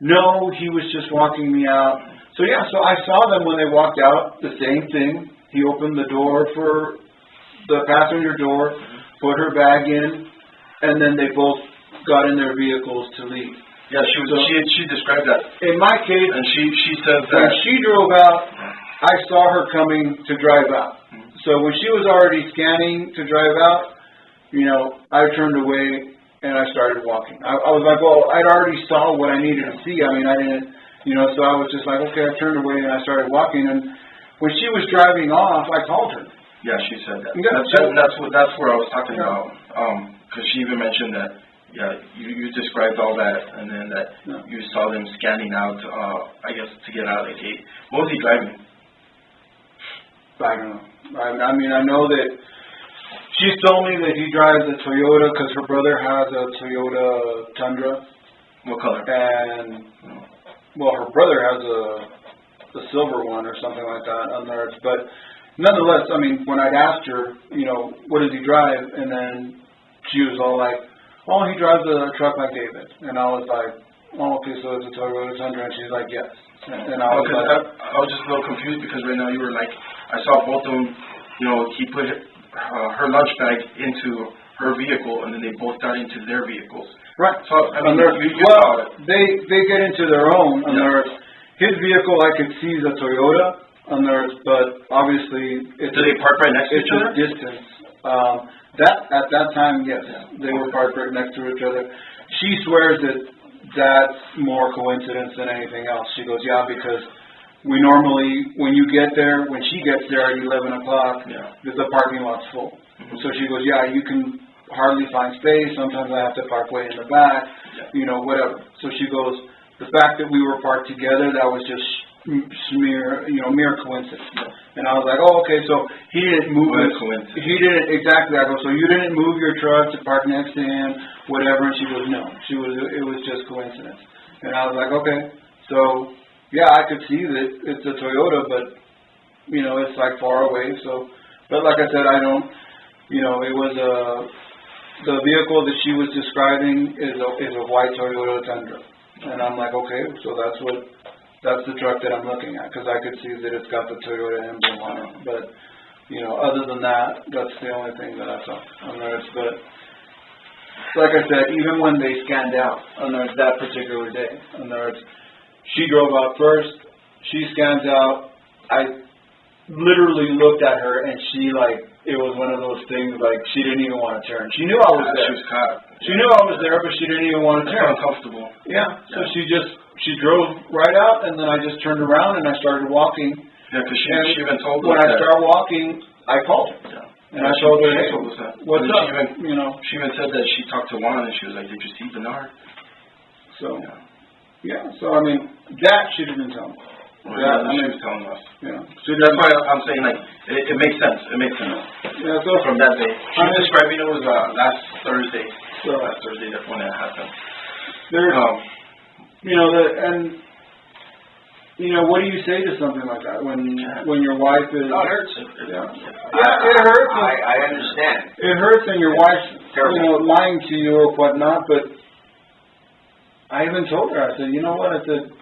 no, he was just walking me out. So yeah, so I saw them when they walked out, the same thing. He opened the door for the passenger door, put her bag in, and then they both got in their vehicles to leave. Yeah, she described that. In my case, and she said that when she drove out, I saw her coming to drive out. So when she was already scanning to drive out, you know, I turned away and I started walking. I was like, well, I'd already saw what I needed to see. I mean, I didn't, you know, so I was just like, okay, I turned away and I started walking. And when she was driving off, I called her. Yeah, she said that. Yeah, that's where I was talking about. Because she even mentioned that. Yeah, you described all that, and then that you saw them scanning out. I guess to get out of the gate. What was he driving? I don't know. I mean, I know that she told me that he drives a Toyota because her brother has a Toyota Tundra. What color? And well, her brother has a silver one or something like that on theirs, but. Nonetheless, I mean, when I'd asked her, you know, what does he drive? And then she was all like, oh, he drives a truck like David. And I was like, oh, okay, so it's a Toyota Tundra. And she's like, yes. And I was like, I was just a little confused because right now you were like, I saw both of them, you know, he put her lunch bag into her vehicle and then they both got into their vehicles. Right. So, I mean, they get into their own. His vehicle I could see is a Toyota. On theirs, but obviously, do they park right next to each other? Distance. At that time, yes, they were parked right next to each other. She swears that that's more coincidence than anything else. She goes, yeah, because we normally, when you get there, when she gets there at 11 o'clock, the parking lot's full. Mm-hmm. So she goes, yeah, you can hardly find space. Sometimes I have to park way in the back, you know, whatever. So she goes, the fact that we were parked together, that was just mere coincidence. And I was like, oh, okay, so he didn't move it. He didn't, exactly. I go, so you didn't move your truck to park next to him, whatever. And she goes, no. It was just coincidence. And I was like, okay. So, yeah, I could see that it's a Toyota, but, you know, it's like far away. So, but like I said, I don't, you know, it was the vehicle that she was describing is a white Toyota Tundra. And I'm like, okay, so that's the truck that I'm looking at, because I could see that it's got the Toyota emblem on it. But, you know, other than that, that's the only thing that I saw on theirs. But, like I said, even when they scanned out on theirs that particular day, on theirs, she drove out first, she scans out, I literally looked at her, and she, like, it was one of those things, like, she didn't even want to turn. She knew I was there. She was caught. She knew I was there, but she didn't even want to turn. Uncomfortable. Yeah, so she drove right out, and then I just turned around and I started walking. Yeah, because she even told me when I started walking, I called her. Yeah. And I told her, hey, what's up? She even said that she talked to Juan, and she was like, did you see Bernard? So, yeah, so I mean, that she didn't tell me. Well, yeah, she was telling us. Yeah. So that's why I'm saying, like, it makes sense. It makes sense. Yeah, so from that day. She was describing it was last Thursday. So last Thursday, that's when it happened. There's, you know, and you know, what do you say to something like that when your wife is? No, it hurts. Yeah, it hurts. I understand. It hurts, and your wife's lying to you or whatnot. But I even told her, I said, you know what? I said,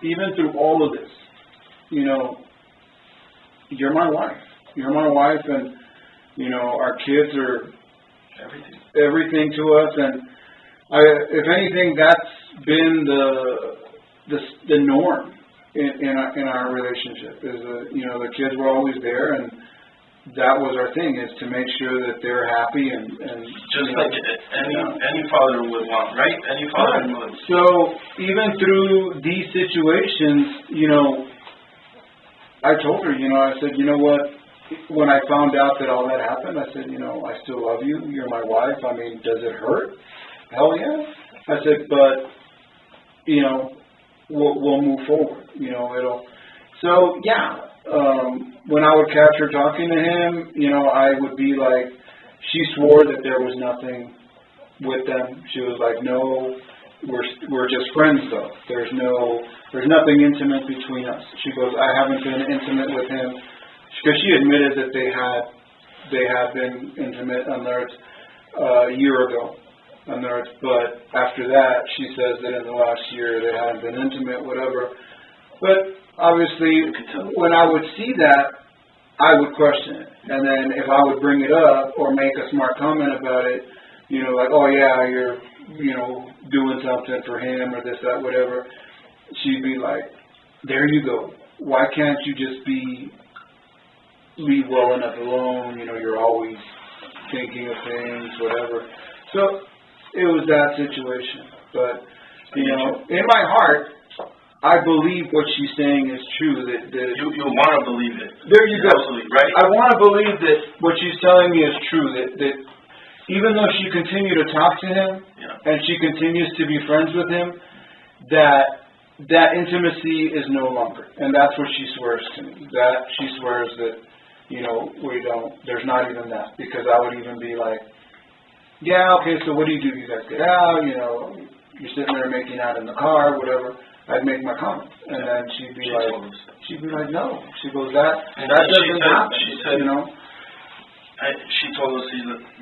even through all of this, you know, you're my wife. You're my wife, and you know, our kids are everything to us. And if anything, that's been the norm in our relationship. Is you know, the kids were always there, and that was our thing, is to make sure that they're happy and just like any father would want, right? Any father would. So even through these situations, I told her, I said, you know what, when I found out that all that happened, I said, I still love you. You're my wife. I mean, does it hurt? Hell yeah. I said, but, we'll move forward. So, yeah. When I would catch her talking to him, I would be like, she swore that there was nothing with them. She was like, no, we're just friends though. There's nothing intimate between us. She goes, I haven't been intimate with him, because she admitted that they had been intimate on Earth a year ago on Earth, but after that, she says that in the last year they hadn't been intimate, whatever. But obviously, when I would see that, I would question it. And then if I would bring it up or make a smart comment about it, like, oh yeah, you're, doing something for him or this, that, whatever, she'd be like, there you go. Why can't you just leave well enough alone? You're always thinking of things, whatever. So it was that situation. But, in my heart, I believe what she's saying is true. That you want to believe it. There you go. Absolutely, right? I want to believe that what she's telling me is true. That even though she continued to talk to him, and she continues to be friends with him, that intimacy is no longer. And that's what she swears to me. That she swears that, we don't. There's not even that, because I would even be like, yeah, okay. So what do? You guys get out? You're sitting there making out in the car, whatever. I'd make my comments, and then she'd be like, no. She goes, that doesn't happen. She said, she told us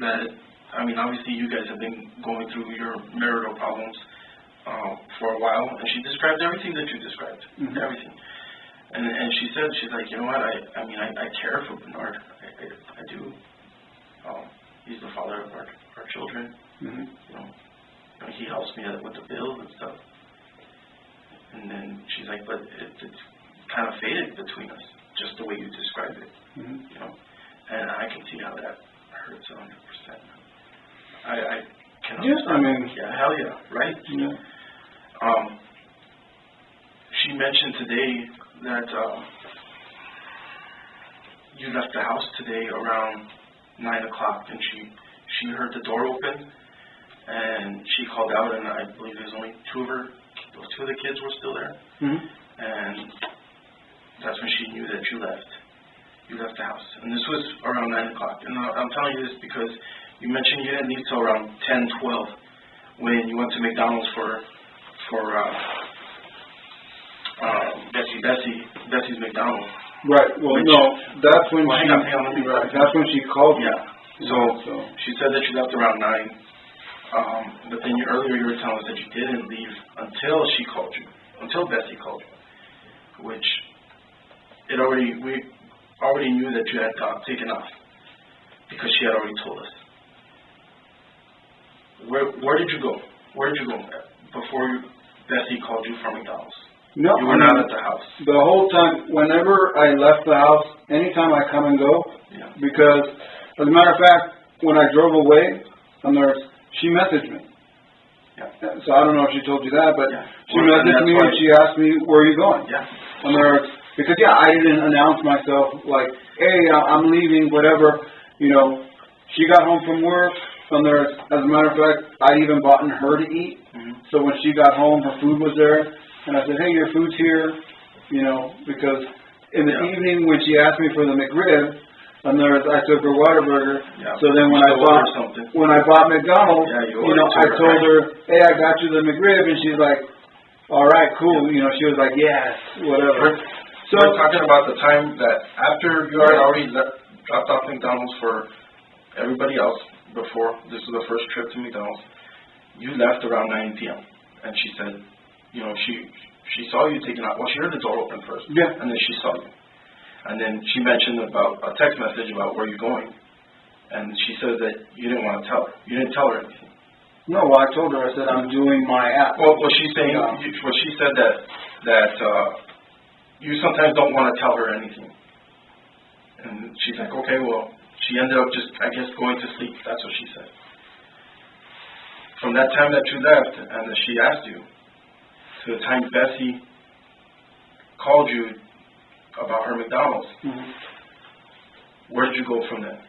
that, obviously you guys have been going through your marital problems for a while, and she described everything that you described, everything. And she said, she's like, you know what, I care for Bernard. I do. He's the father of our children. He helps me with the bills and stuff. And then she's like, but it's kind of faded between us, just the way you described it, And I can see how that hurts 100%. I can understand. Yeah, hell yeah, right? Yeah. She mentioned today that you left the house today around 9 o'clock, and she heard the door open, and she called out, and I believe there's only two of the kids were still there, and that's when she knew that you left. You left the house, and this was around 9 o'clock. And I'm telling you this because you mentioned you didn't leave till around 10, 12 when you went to McDonald's for Bessie's McDonald's. Right. Well, no, that's when that's when she called me. Yeah. So she said that you left around 9. But then earlier you were telling us that you didn't leave until she called you, until Bessie called you, which we already knew that you had taken off because she had already told us. Where did you go? Where did you go before Bessie called you from McDonald's? No, you were not at the house. The whole time, whenever I left the house, anytime I come and go, because as a matter of fact, when I drove away, she messaged me. Yeah. So I don't know if she told you that, but she messaged me and she asked me, where are you going? Yeah. Because I didn't announce myself like, hey, I'm leaving, whatever. She got home from work. As a matter of fact, I'd even bought her to eat. So when she got home, her food was there. And I said, hey, your food's here. Because in the evening when she asked me for the McRib, I took her Whataburger. Yeah. So then when I bought McDonald's, I told her, hey, I got you the McRib, and she's like, all right, cool. She was like, yes, whatever. So we're talking about the time that after you had already dropped off McDonald's for everybody else before this was the first trip to McDonald's. You left around 9 p.m. and she said, she saw you taking out. Well, she heard the door open first, and then she saw you. And then she mentioned about a text message about where you're going. And she said that you didn't want to tell her. You didn't tell her anything. No, I told her, I said, I'm doing my app. Well, she's saying, she said that you sometimes don't want to tell her anything. And she's like, okay, well, she ended up just, I guess, going to sleep. That's what she said. From that time that you left and that she asked you, to the time Bessie called you about her McDonald's, where did you go from there?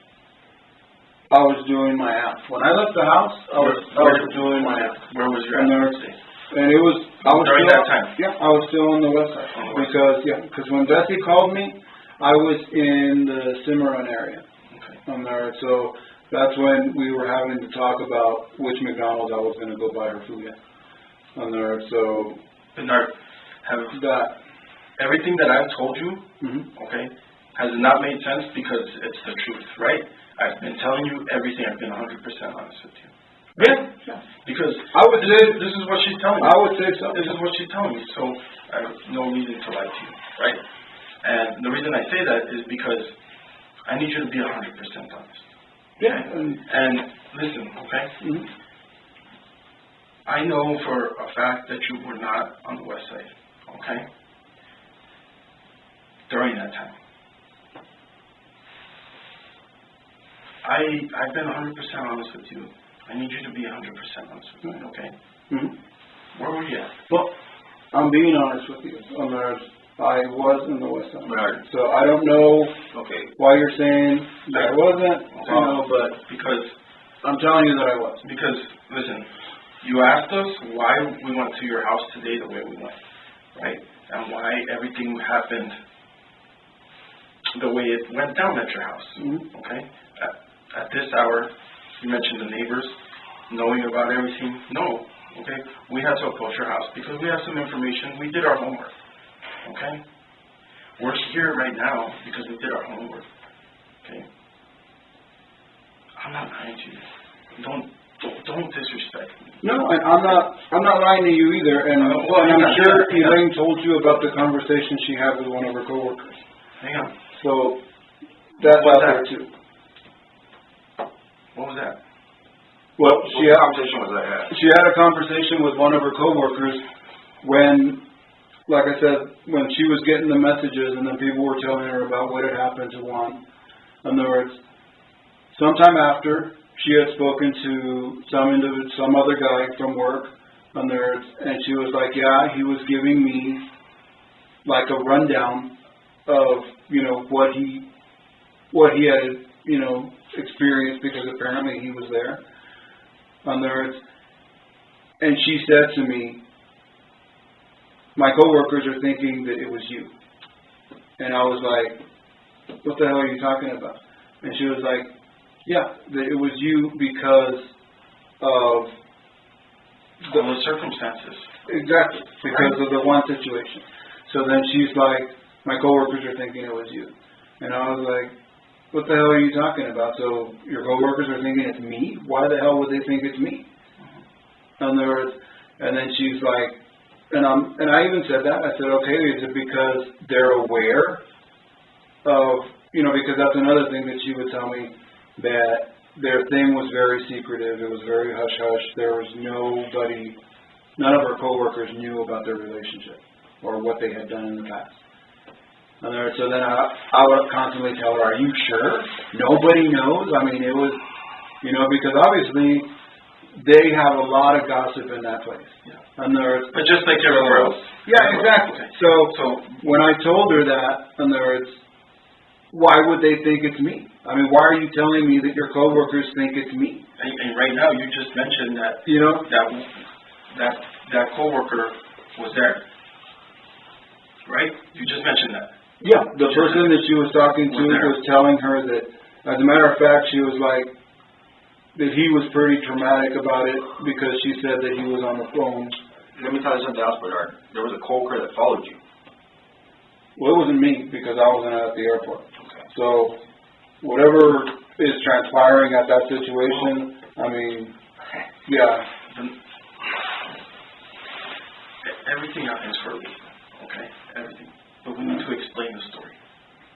I was doing my app. When I left the house, I was doing my app. Where was your app? And it was, I was during still, that time? Yeah, I was still on the website. Because when Bessie called me, I was in the Cimarron area. Okay. On there, so that's when we were having to talk about which McDonald's I was going to go buy her food at. On there, so. Bernard, have that everything that I've told you, okay, has not made sense because it's the truth, right? I've been telling you everything. I've been 100% honest with you. Yeah. Because I would say this is what she's telling me. I would say so. This is what she's telling me. So I have no reason to lie to you, right? And the reason I say that is because I need you to be 100% honest. Yeah. And listen, okay? I know for a fact that you were not on the west side, okay? During that time. I've been 100% honest with you. I need you to be 100% honest with me, okay? Where were you at? Well, I'm being honest with you. I was in the West Side. Right. So I don't know why you're saying that I wasn't, but because I'm telling you that I was. Because, listen, you asked us why we went to your house today the way we went, right? And why everything happened the way it went down at your house, okay? At this hour, you mentioned the neighbors knowing about everything. No, okay? We had to approach your house because we have some information. We did our homework, okay? We're here right now because we did our homework, okay? I'm not lying to you. Don't disrespect me. No, I'm not lying to you either. And I'm sure Elaine told you about the conversation she had with one of her coworkers. Hang on. So that's out there too. What was that? Well, What conversation was that? She had a conversation with one of her coworkers when, like I said, when she was getting the messages and then people were telling her about what had happened to Juan. In other words, sometime after, she had spoken to some other guy from work, and she was like, yeah, he was giving me like a rundown of, what he had, experienced because apparently he was there. And she said to me, my coworkers are thinking that it was you. And I was like, what the hell are you talking about? And she was like, yeah, that it was you because of the circumstances. Exactly, because of the one situation. So then she's like, my coworkers are thinking it was you. And I was like, what the hell are you talking about? So your coworkers are thinking it's me? Why the hell would they think it's me? And then she's like, and I even said that. I said, okay, is it because they're aware of, because that's another thing that she would tell me, that their thing was very secretive. It was very hush-hush. There was none of her coworkers knew about their relationship or what they had done in the past. And so then I would constantly tell her, are you sure? Nobody knows? I mean, it was, because obviously they have a lot of gossip in that place. Yeah. But just like everywhere else. Yeah, exactly. So when I told her that, why would they think it's me? I mean, why are you telling me that your coworkers think it's me? And right now, you just mentioned that that coworker was there, right? You just mentioned that. Yeah, the person that she was talking to was telling her that, as a matter of fact, she was like, that he was pretty traumatic about it because she said that he was on the phone. Let me tell you something else, Bernard. There was a coworker that followed you. Well, it wasn't me because I wasn't at the airport. Okay. So whatever is transpiring at that situation, I mean, yeah. Everything happens for a reason, okay? Everything. But we need to explain the story,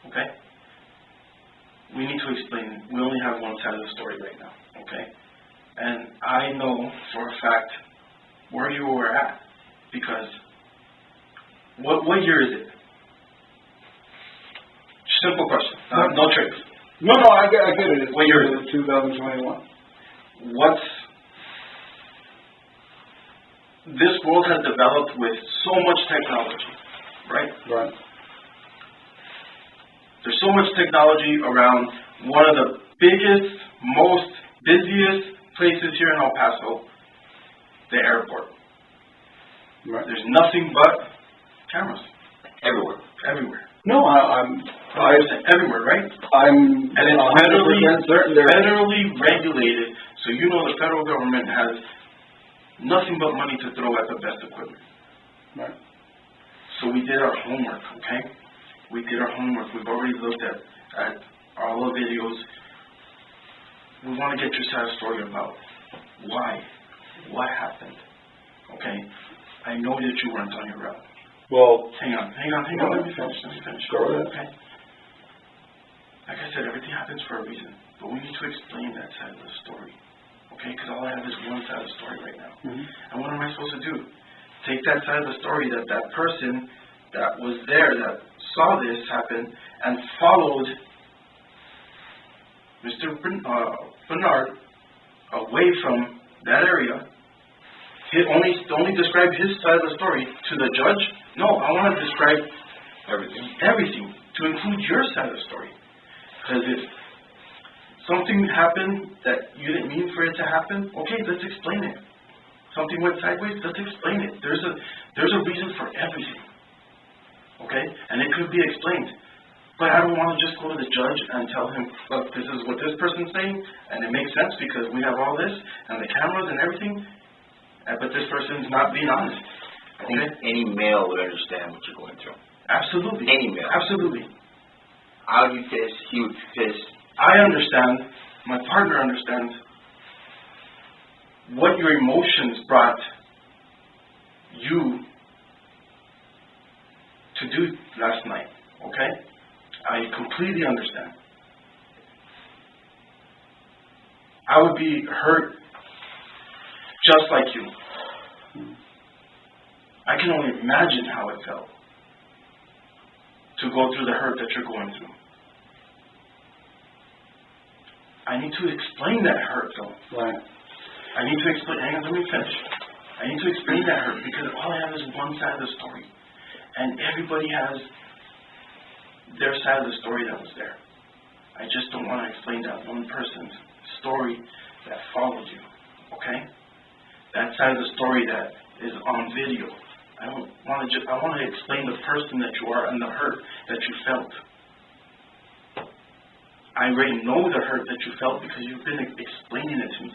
okay? We need to explain. We only have one side of the story right now, okay? And I know for a fact where you were at because what year is it? Simple question. No tricks. No, I get it. It's What year is it? 2021. This world has developed with so much technology, right? Right. There's so much technology around one of the biggest, most busiest places here in El Paso, the airport. Right. There's nothing but cameras. Everywhere. No, I understand. Everywhere, right? I'm And it's 100% certain there. federally regulated, so you know the federal government has nothing but money to throw at the best equipment. Right. So we did our homework, okay? We did our homework. We've already looked at all the videos. We want to get your side story about why, what happened, okay? I know that you weren't on your route. Well, Hang on. Let me finish. Go ahead. Okay? Like I said, everything happens for a reason, but we need to explain that side of the story, okay? Because all I have is one side of the story right now. Mm-hmm. And what am I supposed to do? Take that side of the story that person that was there, that saw this happen, and followed Mr. Bernard away from that area. He only describe his side of the story to the judge. No, I want to describe everything to include your side of the story. Because if something happened that you didn't mean for it to happen, okay, let's explain it. Something went sideways, let's explain it. There's a reason for everything. Okay? And it could be explained. But I don't want to just go to the judge and tell him, look, this is what this person's saying, and it makes sense because we have all this, and the cameras and everything, but this person's not being honest. I think any male would understand what you're going through. Absolutely. Any male. Absolutely. I would be pissed. He would be pissed. I understand. My partner understands what your emotions brought you to do last night. Okay? I completely understand. I would be hurt just like you. I can only imagine how it felt to go through the hurt that you're going through. I need to explain that hurt, though. Right. I need to explain. Hang on, let me finish. I need to explain that hurt because all I have is one side of the story, and everybody has their side of the story that was there. I just don't want to explain that one person's story that followed you. Okay? That side of the story that is on video. I don't want to just. I want to explain the person that you are and the hurt that you felt. I already know the hurt that you felt because you've been explaining it to me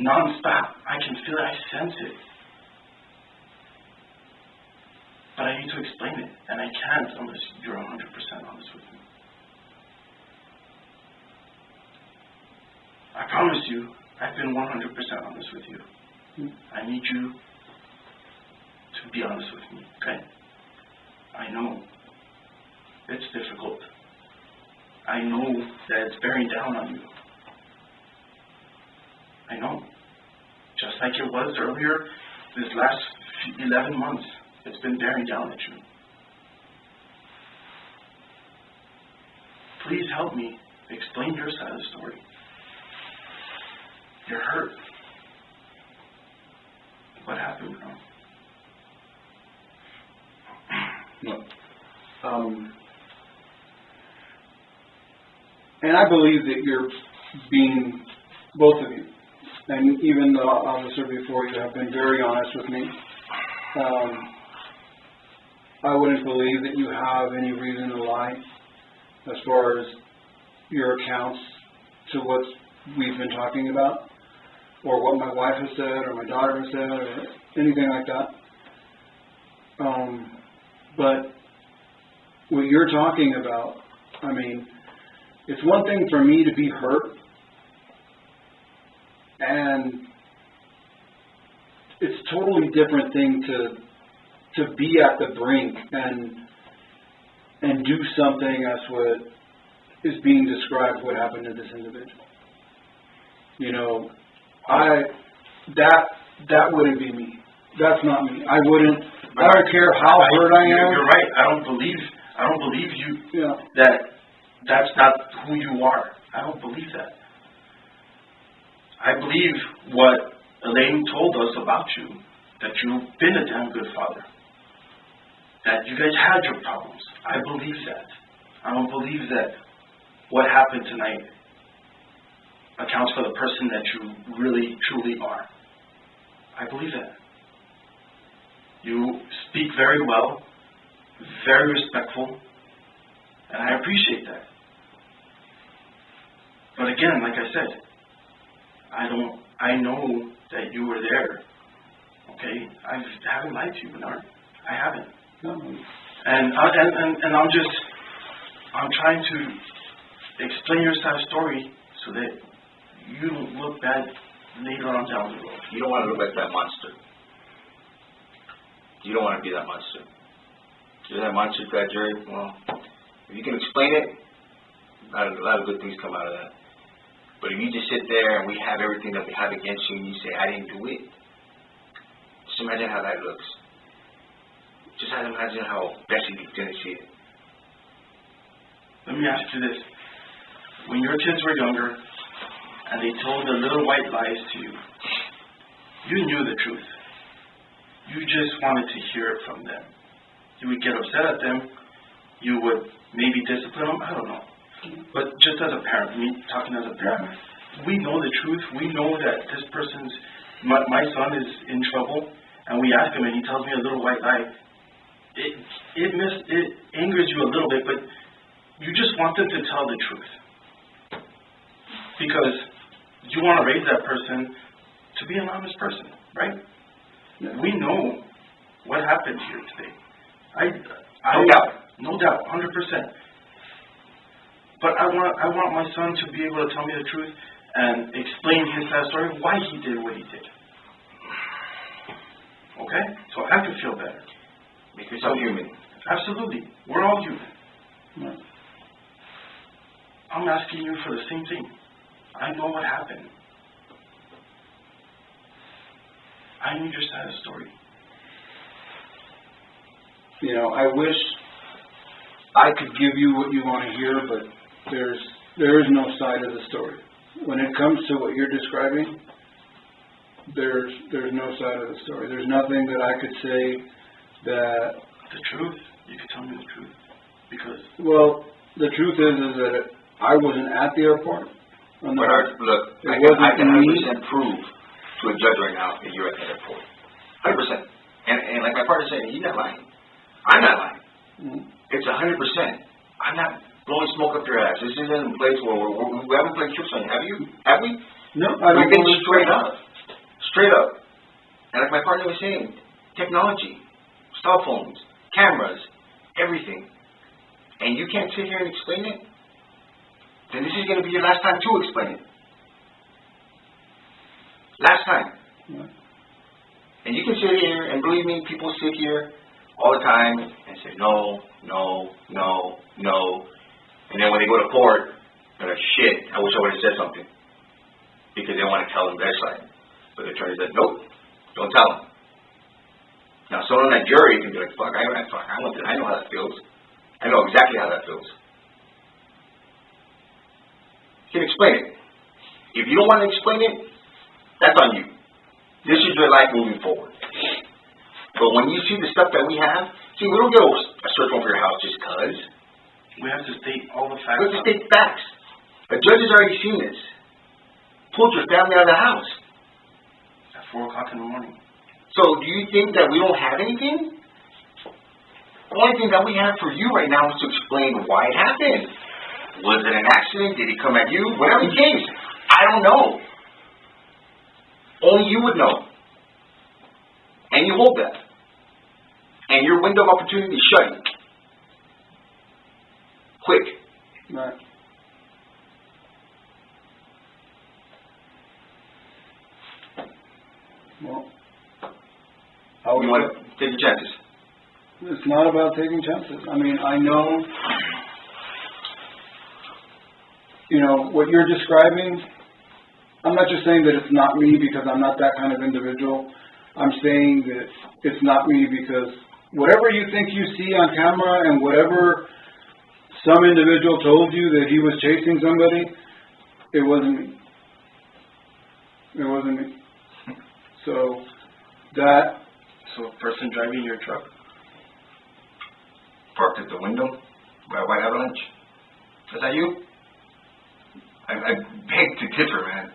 non-stop. I can feel it. I sense it. But I need to explain it, and I can't unless you're 100% honest with me. I promise you, I've been 100% honest with you. I need you to be honest with me, okay? I know it's difficult. I know that it's bearing down on you. I know. Just like it was earlier, this last 11 months, it's been bearing down at you. Please help me explain your side of the story. You're hurt. What happened, bro? No. And I believe that you're being, both of you, and even the officer before you, have been very honest with me. I wouldn't believe that you have any reason to lie as far as your accounts to what we've been talking about, or what my wife has said, or my daughter has said, or anything like that. But what you're talking about, I mean, it's one thing for me to be hurt, and it's a totally different thing to be at the brink and do something as what is being described what happened to this individual. You know, that wouldn't be me. That's not me. I don't care how hurt I am. You're right. I don't believe you Yeah. that that's not who you are. I don't believe that. I believe what Elaine told us about you, that you've been a damn good father, that you guys had your problems. I believe that. I don't believe that what happened tonight accounts for the person that you really, truly are. I believe that. You speak very well, very respectful, and I appreciate that. But again, like I said, I know that you were there. Okay? I haven't lied to you, Bernard. I haven't. No. And I'm trying to explain your side of the story so that you don't look bad later on down the road. You don't want to look like that monster. You don't want to be that monster. You're that monster to that jury. Well, if you can explain it, a lot of good things come out of that. But if you just sit there and we have everything that we have against you and you say, I didn't do it, just imagine how that looks. Just imagine how Bessie is going to see it. Let me ask you this. When your kids were younger and they told the little white lies to you, you knew the truth. You just wanted to hear it from them. You would get upset at them. You would maybe discipline them. I don't know. But just as a parent, me talking as a parent, we know the truth. We know that this person's, my son is in trouble, and we ask him and he tells me a little white lie. It angers you a little bit, but you just want them to tell the truth. Because you want to raise that person to be an honest person, right? We know what happened here today. No doubt, 100%. But I want my son to be able to tell me the truth and explain his side story, why he did what he did. Okay? So I have to feel better. Make yourself human. Absolutely. We're all human. I'm asking you for the same thing. I know what happened. I need your side of the story. You know, I wish I could give you what you want to hear, but there is no side of the story. When it comes to what you're describing, there's no side of the story. There's nothing that I could say that... The truth? You could tell me the truth. Because... Well, the truth is that I wasn't at the airport. But look, I can 100% prove to a judge right now that you're at the airport. 100%. And like my partner said, he's not lying. I'm not lying. Mm-hmm. It's 100%. I'm not blowing smoke up your ass. This isn't a place where we haven't played tricks on you. Have you? Have we? No, I don't. We've been straight up. Straight up. And like my partner was saying, technology, cell phones, cameras, everything. And you can't sit here and explain it? Then this is going to be your last time to explain it. Last time. Yeah. And you can sit here, and believe me, people sit here all the time and say, no. And then when they go to court, they're like, shit, I wish I would have said something. Because they want to tell them their side. But the attorney said, nope, don't tell them. Now, someone on that jury can be like, fuck, I know how that feels. I know exactly how that feels. You can explain it. If you don't want to explain it, that's on you. This is your life moving forward. But when you see the stuff that we have, we don't get a search warrant for your house just because. We have to state all the facts. We have to state facts. A judge has already seen this. Pulled your family out of the house. At 4 o'clock in the morning. So do you think that we don't have anything? The only thing that we have for you right now is to explain why it happened. Was it an accident? Did he come at you? Whatever the case. I don't know. Only you would know. And you hold that. And your window of opportunity is shutting. Quick. Right. Well, You want to take your chances? It's not about taking chances. I mean, I know, what you're describing, I'm not just saying that it's not me because I'm not that kind of individual. I'm saying that it's not me because whatever you think you see on camera and whatever some individual told you that he was chasing somebody, it wasn't me. It wasn't me. So, So a person driving your truck? Parked at the window by White Avalanche. Is that you? I beg to differ, man.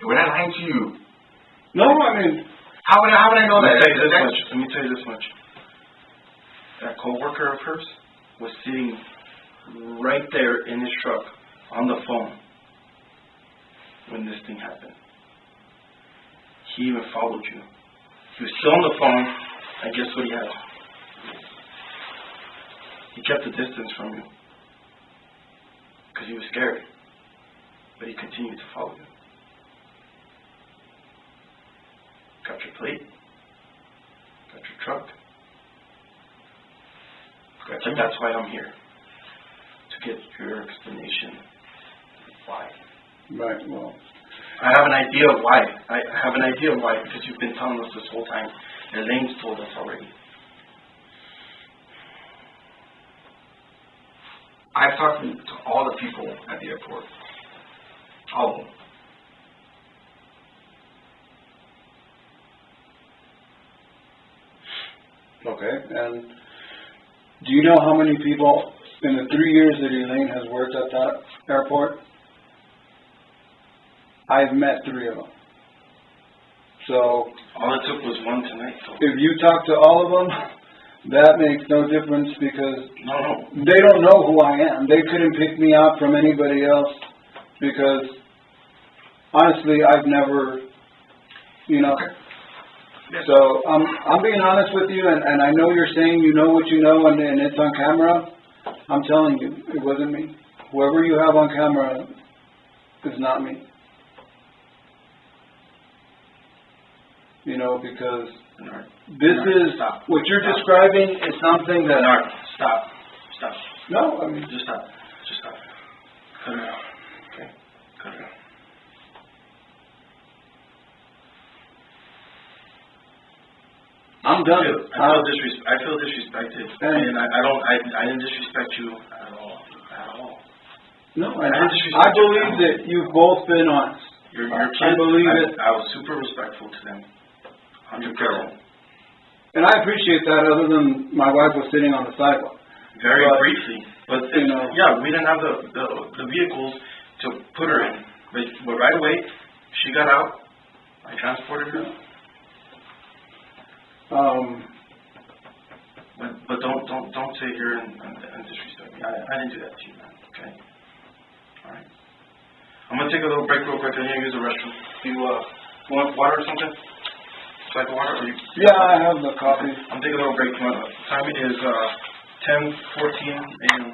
We're not lying to you. no, I mean, How would I know that? Let me tell you this much. That co-worker of hers was sitting right there in his truck on the phone when this thing happened. He even followed you. He was still on the phone, and guess what he had? He kept a distance from you because he was scared, but he continued to follow you. Got your plate, got your truck. And that's why I'm here, to get your explanation. Why? right, well, I have an idea of why. I have an idea of why, because you've been telling us this whole time. Elaine's told us already. I've talked to all the people at the airport. All of them. okay, and do you know how many people in the 3 years that Elaine has worked at that airport? I've met 3 of them. So, All it took was one tonight. So. if you talk to all of them, that makes no difference because No. they don't know who I am. They couldn't pick me out from anybody else because, honestly, I've never, So, I'm being honest with you, and I know you're saying you know what you know and it's on camera. I'm telling you, it wasn't me. Whoever you have on camera is not me. Because this is, what you're describing is something that... Stop. No, I mean... Just stop. Cut it out. Okay? Cut it out. I'm done. I feel disrespected, and I didn't disrespect you at all. No, and I believe that you've both been honest. Your I kids, believe it. I was super respectful to them. 100%. And I appreciate that, other than my wife was sitting on the sidewalk. Very briefly, but yeah, we didn't have the vehicles to put her in, but right away she got out. I transported her. But don't sit here and disrespect me. I didn't do that to you, man. Okay. All right. I'm gonna take a little break real quick. I need to use the restroom. You want water or something? Like water? Or you? Yeah, I have the coffee. I'm taking a little break. Time it is 10:14 a.m.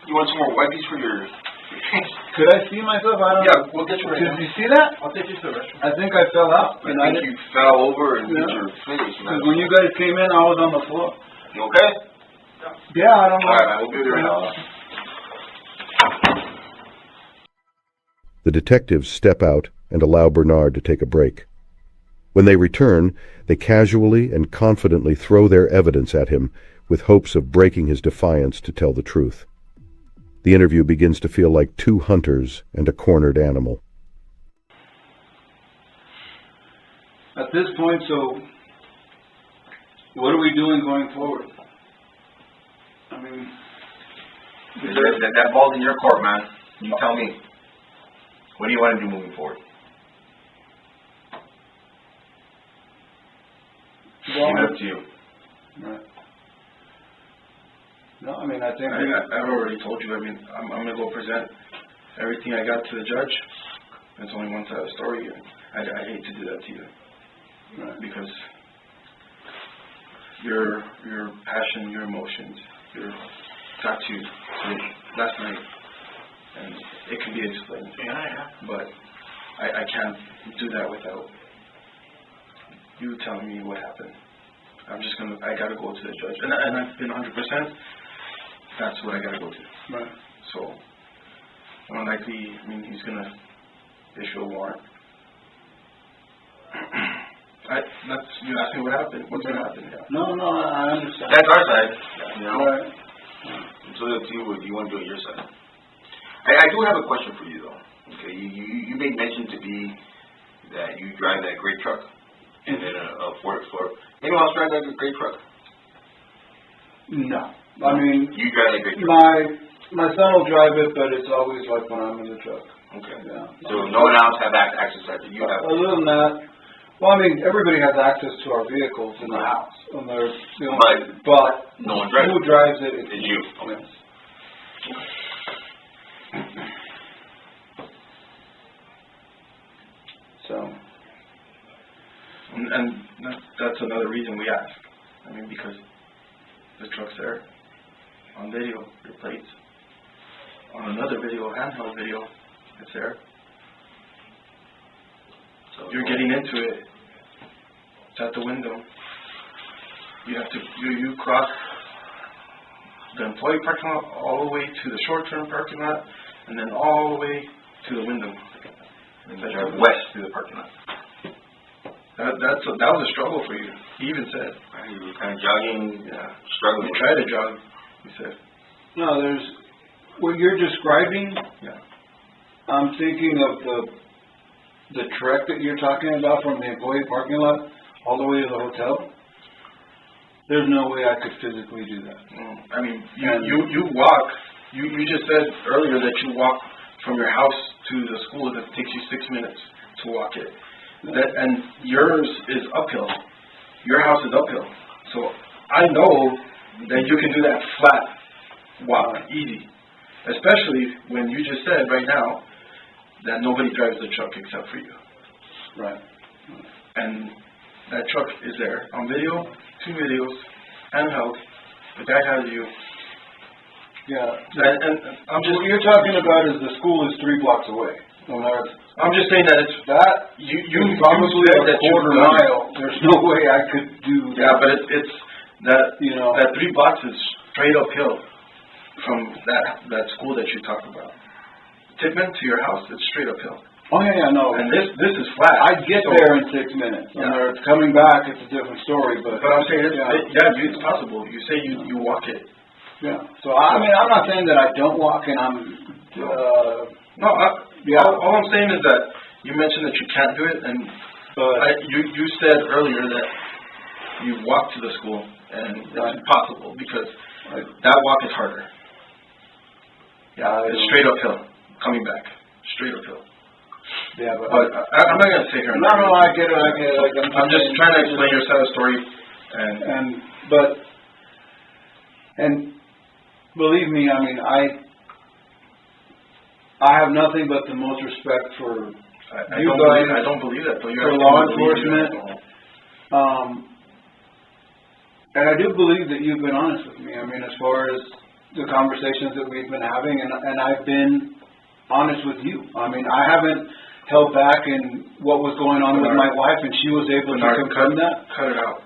You want some more wipes for your face? Could I see myself? I don't know. Yeah, we'll get you right Did now. you see that? I'll take you to the restroom. I think I fell out. I think you fell over and hit your face. Because when you guys came in, I was on the floor. You okay? Yeah, I don't know. All right, we'll be there now. The detectives step out and allow Bernard to take a break. When they return, they casually and confidently throw their evidence at him with hopes of breaking his defiance to tell the truth. The interview begins to feel like two hunters and a cornered animal. At this point, so what are we doing going forward? I mean, That ball's in your court, man. You tell me. What do you want to do moving forward? Leave it up to you. Right. No, I mean, I think I've already told you. I mean, I'm going to go present everything I got to the judge. It's only one side of the story. I hate to do that to you. Right. Because your passion, your emotions, got you last night. And it can be explained. Yeah. But I can't do that without you telling me what happened. I gotta go to the judge. And I've been 100%. That's what I gotta go to. Right. So, unlikely, he's gonna issue a warrant. You asked me what happened. What's gonna happen? Yeah. No, I understand. That's our side. You know? Right. So let's see what you want to do on your side. I do have a question for you, though. Okay, you made mention to me that you drive that great truck, and then a Ford Explorer. Anyone else drive that great truck? No. I mean, you drive that great truck. My son will drive it, but it's always like when I'm in the truck. Okay. Yeah. So no one else have access to that. You have. Other than that, well, I mean, everybody has access to our vehicles in the house. And there's, you know, but no one drives who drives it? It's you. Yes. So. And that's another reason we ask. I mean, because the truck's there on video, your plates. On another video, handheld video, it's there. So you're getting into it. It's at the window. You have to you cross the employee parking lot all the way to the short-term parking lot, and then all the way to the window. And then drive west to the parking lot. That was a struggle for you. He even said. You were kind of jogging, struggling. You tried to jog, he said. No, there's what you're describing. Yeah. I'm thinking of the trek that you're talking about from the employee parking lot all the way to the hotel. There's no way I could physically do that. I mean, you walk. You just said earlier that you walk from your house to the school. That takes you 6 minutes to walk it. And yours is uphill. Your house is uphill. So I know that you can do that flat walk easy. Especially when you just said right now that nobody drives the truck except for you. Right. And that truck is there on video, 2 videos, handheld. The guy has you. Yeah. And I'm just. What you're talking about is the school is 3 blocks away. I'm just saying that it's that you probably a quarter mile. There's no way I could do that. Yeah, but it's that that 3 blocks is straight uphill from that school that you talk about. Tippman to your house, it's straight uphill. Oh yeah, no. And this is flat. I'd get there in 6 minutes. Yeah. And it's coming back, it's a different story. But I'm saying it's possible. You say you walk it. Yeah. So I mean, I'm not saying that I don't walk, and I'm. All I'm saying is that you mentioned that you can't do it, and you said earlier that you walk to the school, and it's impossible because that walk is harder. Yeah, it's straight uphill, coming back, straight uphill. Yeah, but I'm not gonna sit here. No, I get it. I'm just trying to explain your side of the story, and believe me, I mean, I have nothing but the most respect for you guys. I don't believe that. For law enforcement. And I do believe that you've been honest with me. I mean, as far as the conversations that we've been having, and I've been honest with you. I mean, I haven't held back in what was going on with my wife, and she was able to confirm that. Cut it out.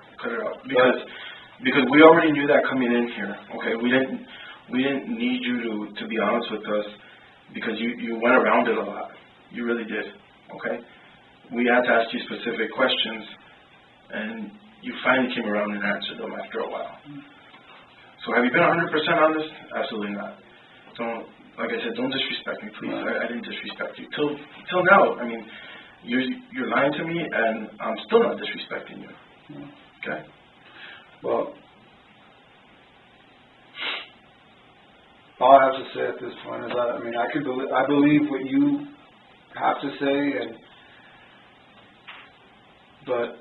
Because we already knew that coming in here. Okay, we didn't need you to be honest with us. Because you went around it a lot. You really did. Okay? We had to ask you specific questions, and you finally came around and answered them after a while. So have you been 100% honest? Absolutely not. Like I said, don't disrespect me, please. I didn't disrespect you. Till now, I mean, you're lying to me, and I'm still not disrespecting you. Okay? Well, all I have to say at this point is that I believe what you have to say, but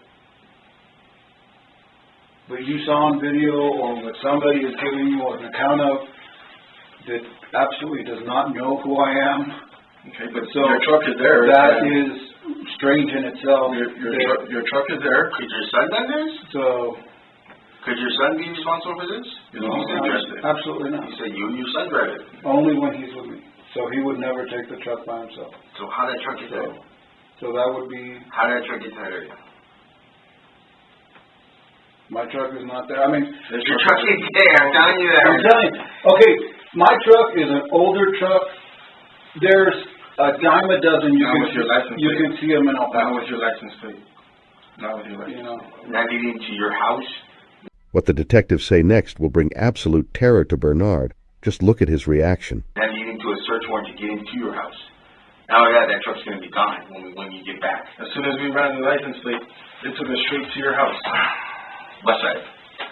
you saw on video or what somebody is giving you an account of that absolutely does not know who I am. Okay, but so your truck is there. That is strange in itself. Your truck is there. Could your son done this? Could your son be responsible for this? No, absolutely not. You said you and your son drive it. Only when he's with me. So he would never take the truck by himself. So how that truck get there? So that would be... How did that truck get to that area? My truck is not there. I mean... Your truck is there. I'm telling you that. I'm telling you. Okay, my truck is an older truck. There's a dime a dozen. You can see them in El Paso. Not with your license plate. Not with your license plate. Not leading to your house. What the detectives say next will bring absolute terror to Bernard, Just look at his reaction. Now leading to a search warrant to get into your house. Not only that truck's going to be gone when you get back. As soon as we ran the license plate, it took us straight to your house. West side.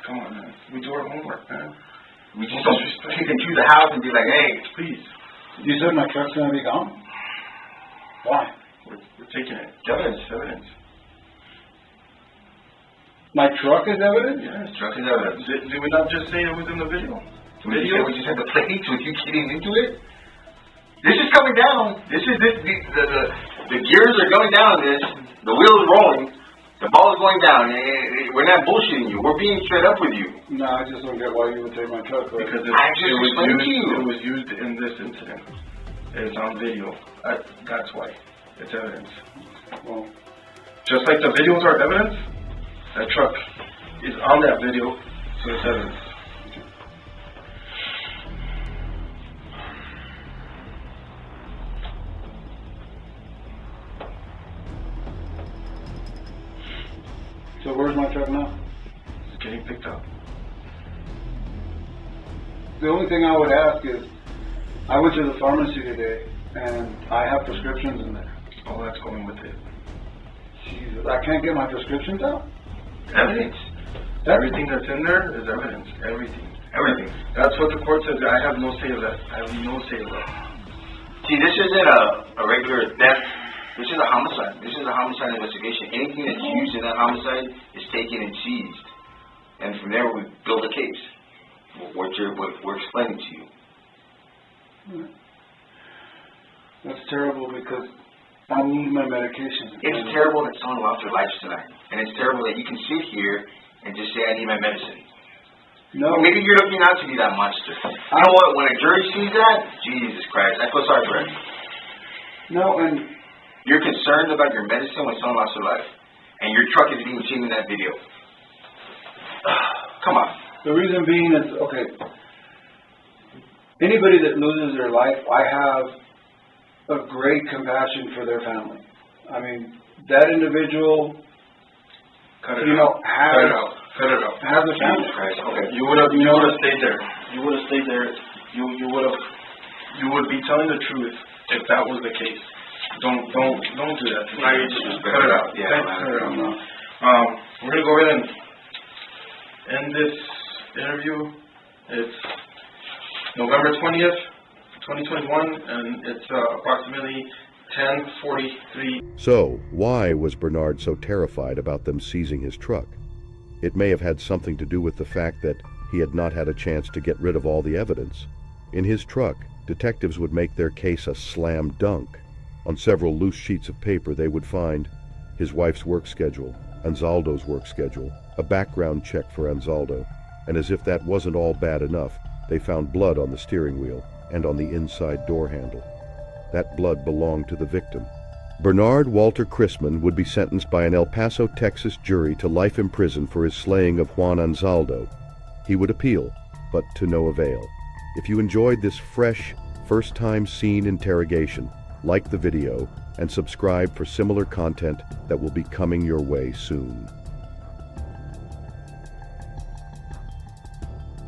Come on, man. We do our homework, man. We just don't take into the house and be like, hey, Please. You said my truck's gonna be gone? Why? We're taking it. Evidence. My truck is evidence? Yes. truck is evidence. Did we not just say it was in the video? We just had the plates with you getting into it? This is coming down. The gears are going down. The wheels are rolling. The ball is going down. We're not bullshitting you. We're being straight up with you. No, I just don't get why you would take my truck. But Because it was used in this incident. It's on video. That's why. It's evidence. Well, Just like the videos are evidence, that truck is on that video, so it's evidence. so where's my truck now? It's getting picked up. The only thing I would ask is, I went to the pharmacy today, and I have prescriptions in there. Oh, that's going with it. Jesus, I can't get my prescriptions out? Evidence. Everything that's in there is evidence. Everything. That's what the court says. I have no say of that. I have no say of that. See, this isn't a regular theft. This is a homicide. This is a homicide investigation. Anything that's used in that homicide is taken and seized. And from there, we build a case. What we're explaining to you. That's terrible because I need my medication. It's terrible that someone lost their lives tonight. And it's terrible that you can sit here and just say, I need my medicine. No. Maybe you're looking out to be that monster. You know what? When a jury sees that, Jesus Christ, I feel sorry for him. No, and You're concerned about your medicine when someone lost their life. And your truck is being seen in that video. Come on. the reason being is, okay, anybody that loses their life, I have a great compassion for their family. I mean, that individual, Cut it you out. know, has a family. Okay. You would have stayed there. You would have stayed there. You would be telling the truth if that was the case. Don't do that. Now you just cut it out. Yeah, cut it out. We're gonna go ahead and end this interview. It's November 20th, 2021, and it's approximately 10:43. So, why was Bernard so terrified about them seizing his truck? It may have had something to do with the fact that he had not had a chance to get rid of all the evidence. In his truck, detectives would make their case a slam dunk. On several loose sheets of paper they would find his wife's work schedule, Anzaldo's work schedule, a background check for Anzaldo, and as if that wasn't all bad enough, they found blood on the steering wheel and on the inside door handle. That blood belonged to the victim. Bernard Walter Chrisman would be sentenced by an El Paso, Texas jury to life in prison for his slaying of Juan Anzaldo. He would appeal, but to no avail. If you enjoyed this fresh, first-time scene interrogation, like the video and subscribe for similar content that will be coming your way soon.